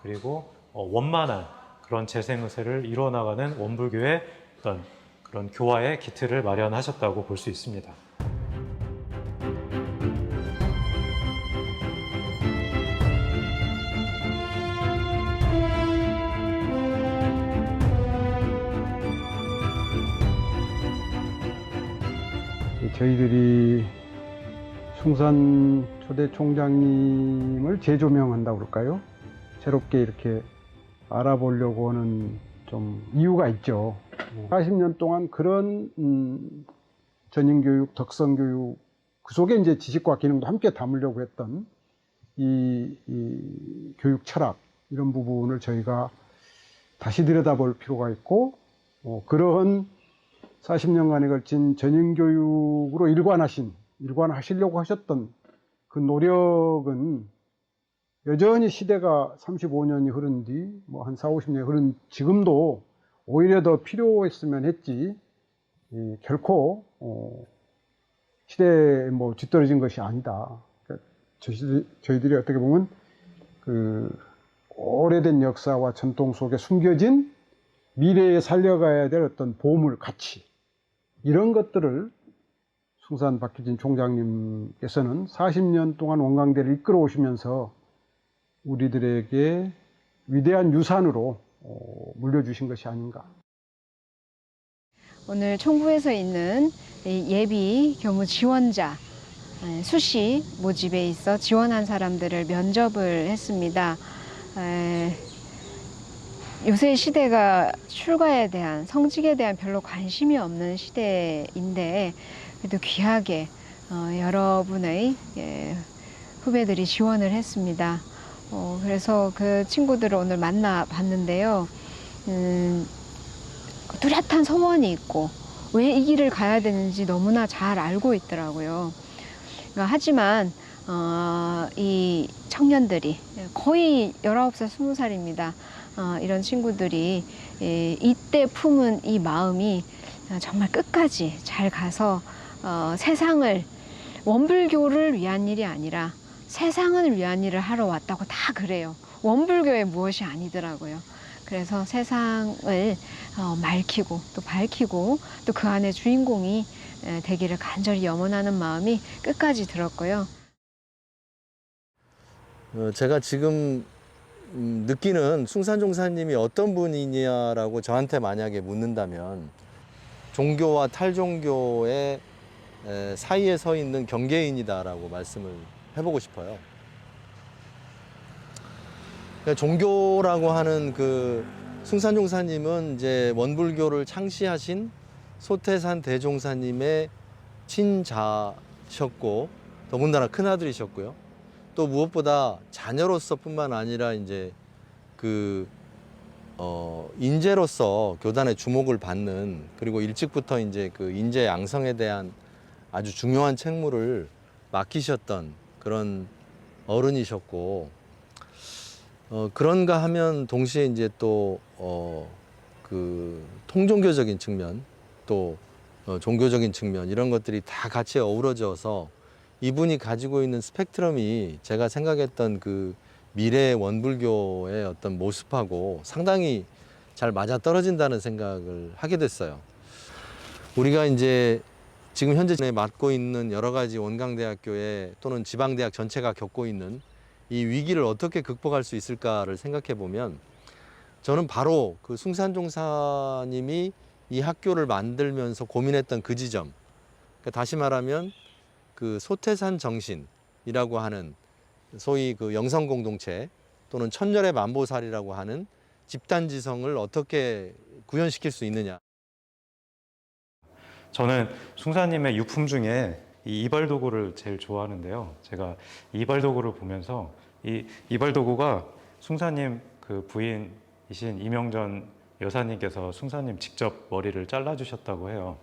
그리고 원만한 그런 재생의세를 이루어나가는 원불교의 어떤 그런 교화의 기틀을 마련하셨다고 볼 수 있습니다. 저희들이 숭산 초대 총장님을 재조명한다고 그럴까요? 새롭게 이렇게 알아보려고 하는 좀 이유가 있죠. 40년 동안 그런 전인교육, 덕성교육, 그 속에 이제 지식과 기능도 함께 담으려고 했던 이 교육 철학, 이런 부분을 저희가 다시 들여다볼 필요가 있고, 그러한 40년간에 걸친 전인교육으로 일관하시려고 하셨던 그 노력은 여전히 시대가 35년이 흐른 뒤, 뭐 한 40, 50년이 흐른 지금도 오히려 더 필요했으면 했지, 결코, 시대에 뭐 뒤떨어진 것이 아니다. 그러니까 저희들이 어떻게 보면 그 오래된 역사와 전통 속에 숨겨진 미래에 살려가야 될 어떤 보물, 가치, 이런 것들을 숭산 박규진 총장님께서는 40년 동안 원광대를 이끌어 오시면서 우리들에게 위대한 유산으로 물려주신 것이 아닌가. 오늘 총부에서 있는 예비 교무 지원자 수시 모집에 있어 지원한 사람들을 면접을 했습니다. 요새 시대가 출가에 대한, 성직에 대한 별로 관심이 없는 시대인데 그래도 귀하게 여러분의 후배들이 지원을 했습니다. 그래서 그 친구들을 오늘 만나봤는데요. 뚜렷한 소원이 있고 왜 이 길을 가야 되는지 너무나 잘 알고 있더라고요. 하지만 이 청년들이 거의 19살, 20살입니다. 이런 친구들이 이때 품은 이 마음이 정말 끝까지 잘 가서 세상을, 원불교를 위한 일이 아니라 세상을 위한 일을 하러 왔다고 다 그래요. 원불교의 무엇이 아니더라고요. 그래서 세상을 맑히고 또 밝히고 또 그 안에 주인공이 되기를 간절히 염원하는 마음이 끝까지 들었고요. 제가 지금 느끼는 숭산종사님이 어떤 분이냐라고 저한테 만약에 묻는다면 종교와 탈종교의 사이에 서 있는 경계인이다라고 말씀을 해보고 싶어요. 그러니까 종교라고 하는 그 숭산종사님은 이제 원불교를 창시하신 소태산 대종사님의 친자셨고 더군다나 큰아들이셨고요. 또 무엇보다 자녀로서뿐만 아니라 이제 인재로서 교단의 주목을 받는, 그리고 일찍부터 이제 그 인재 양성에 대한 아주 중요한 책무를 맡기셨던 그런 어른이셨고, 그런가 하면 동시에 이제 또 그 통종교적인 측면, 또 종교적인 측면, 이런 것들이 다 같이 어우러져서 이분이 가지고 있는 스펙트럼이 제가 생각했던 그 미래 원불교의 어떤 모습하고 상당히 잘 맞아떨어진다는 생각을 하게 됐어요. 우리가 이제 지금 현재 맡고 있는 여러 가지 원광대학교에 또는 지방대학 전체가 겪고 있는 이 위기를 어떻게 극복할 수 있을까를 생각해 보면, 저는 바로 그 숭산종사님이 이 학교를 만들면서 고민했던 그 지점, 그러니까 다시 말하면 그 소태산 정신이라고 하는 소위 그 영성 공동체 또는 천년의 만보살이라고 하는 집단지성을 어떻게 구현시킬 수 있느냐. 저는 숭사님의 유품 중에 이 이발도구를 제일 좋아하는데요. 제가 이발도구를 보면서 이 이발도구가 숭사님 그 부인이신 이명전 여사님께서 숭사님 직접 머리를 잘라주셨다고 해요.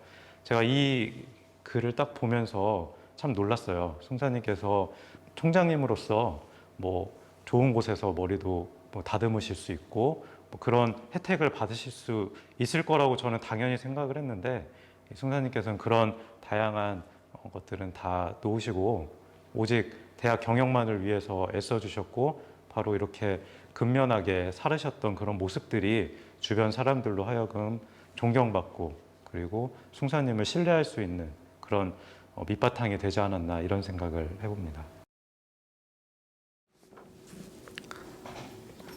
제가 이 글을 딱 보면서 참 놀랐어요. 숭사님께서 총장님으로서 뭐 좋은 곳에서 머리도 뭐 다듬으실 수 있고 뭐 그런 혜택을 받으실 수 있을 거라고 저는 당연히 생각을 했는데, 숭사님께서는 그런 다양한 것들은 다 놓으시고 오직 대학 경영만을 위해서 애써주셨고, 바로 이렇게 근면하게 살으셨던 그런 모습들이 주변 사람들로 하여금 존경받고 그리고 숭사님을 신뢰할 수 있는 그런 밑바탕이 되지 않았나, 이런 생각을 해봅니다.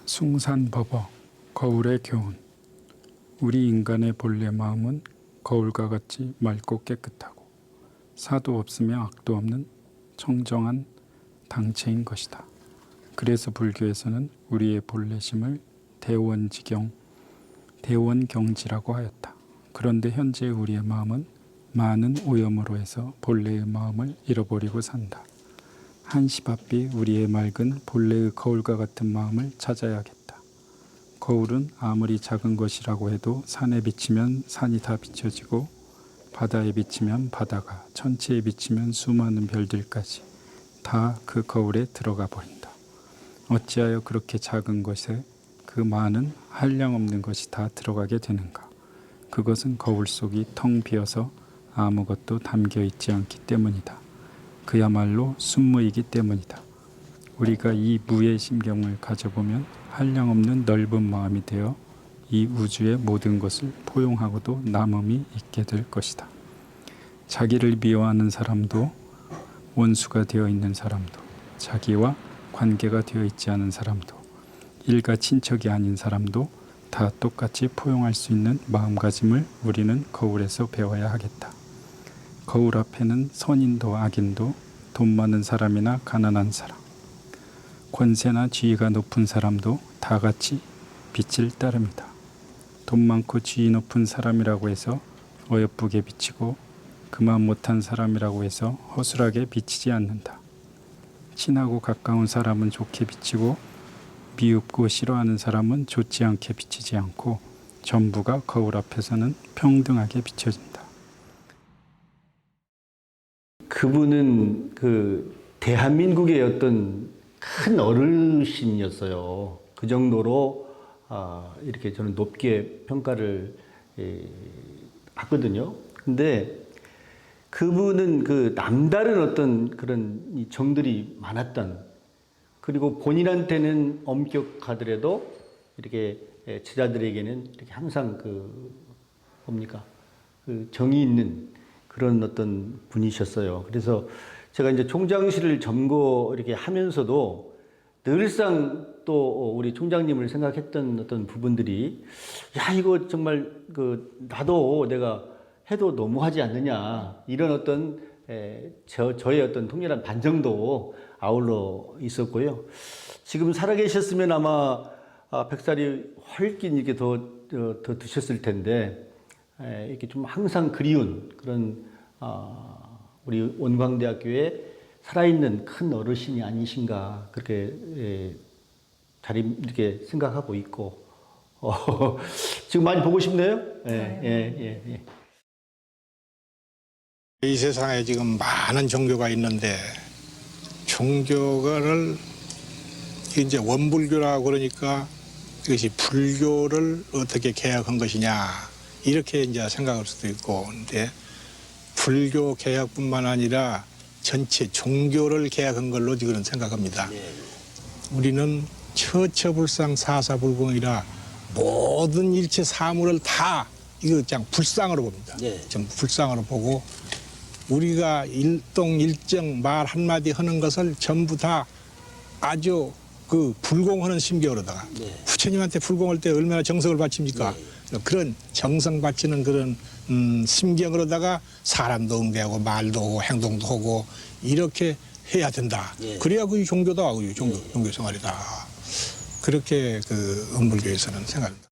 숭산법어 거울의 교훈. 우리 인간의 본래 마음은 거울과 같이 맑고 깨끗하고 사도 없으며 악도 없는 청정한 당체인 것이다. 그래서 불교에서는 우리의 본래심을 대원경지라고 하였다. 그런데 현재 우리의 마음은 많은 오염으로 해서 본래의 마음을 잃어버리고 산다. 한시바삐 우리의 맑은 본래의 거울과 같은 마음을 찾아야겠다. 거울은 아무리 작은 것이라고 해도 산에 비치면 산이 다 비춰지고 바다에 비치면 바다가, 천체에 비치면 수많은 별들까지 다 그 거울에 들어가 버린다. 어찌하여 그렇게 작은 것에 그 많은 한량없는 것이 다 들어가게 되는가? 그것은 거울 속이 텅 비어서 아무것도 담겨 있지 않기 때문이다. 그야말로 순무이기 때문이다. 우리가 이 무의 심경을 가져보면 한량없는 넓은 마음이 되어 이 우주의 모든 것을 포용하고도 남음이 있게 될 것이다. 자기를 미워하는 사람도, 원수가 되어 있는 사람도, 자기와 관계가 되어 있지 않은 사람도, 일가 친척이 아닌 사람도 다 똑같이 포용할 수 있는 마음가짐을 우리는 거울에서 배워야 하겠다. 거울 앞에는 선인도 악인도, 돈 많은 사람이나 가난한 사람, 권세나 지위가 높은 사람도 다 같이 빛을 따릅니다. 돈 많고 지위 높은 사람이라고 해서 어여쁘게 비치고 그만 못한 사람이라고 해서 허술하게 비치지 않는다. 친하고 가까운 사람은 좋게 비치고 미흡고 싫어하는 사람은 좋지 않게 비치지 않고 전부가 거울 앞에서는 평등하게 비춰진다. 그분은 그 대한민국의 어떤 큰 어르신이었어요. 그 정도로 이렇게 저는 높게 평가를 하거든요. 근데 그분은 그 남다른 어떤 그런 정들이 많았던, 그리고 본인한테는 엄격하더라도 이렇게 제자들에게는 이렇게 항상 그 뭡니까? 그 정이 있는 그런 어떤 분이셨어요. 그래서 제가 이제 총장실을 점거 이렇게 하면서도 늘상 또 우리 총장님을 생각했던 어떤 부분들이 야 이거 정말 나도 내가 해도 너무하지 않느냐 이런 어떤 저의 어떤 통렬한 반정도 아울러 있었고요. 지금 살아계셨으면 아마 100살이 훨씬 이렇게 더 드셨을 텐데 이렇게 좀 항상 그리운 그런 우리 원광대학교의 살아있는 큰 어르신이 아니신가 그렇게 이렇게 생각하고 있고 지금 많이 보고 싶네요. 이 세상에 지금 많은 종교가 있는데 종교를 이제 원불교라고 그러니까 이것이 불교를 어떻게 개혁한 것이냐 이렇게 이제 생각할 수도 있고 근데 불교 개혁뿐만 아니라 전체 종교를 개혁한 걸로 지금 생각합니다. 우리는 처처불상 사사불공이라 모든 일체 사물을 다 이거 그냥 불상으로 봅니다. 좀 불상으로 보고 우리가 일동일정 말 한마디 하는 것을 전부 다 아주 불공하는 심경으로다가 부처님한테 불공할 때 얼마나 정성을 바칩니까? 그런 정성 바치는 그런 심경으로다가 사람도 응대하고 말도 하고 행동도 하고 이렇게 해야 된다. 그래야 그 종교다, 종교 생활이다. 그렇게 원불교에서는 생각합니다.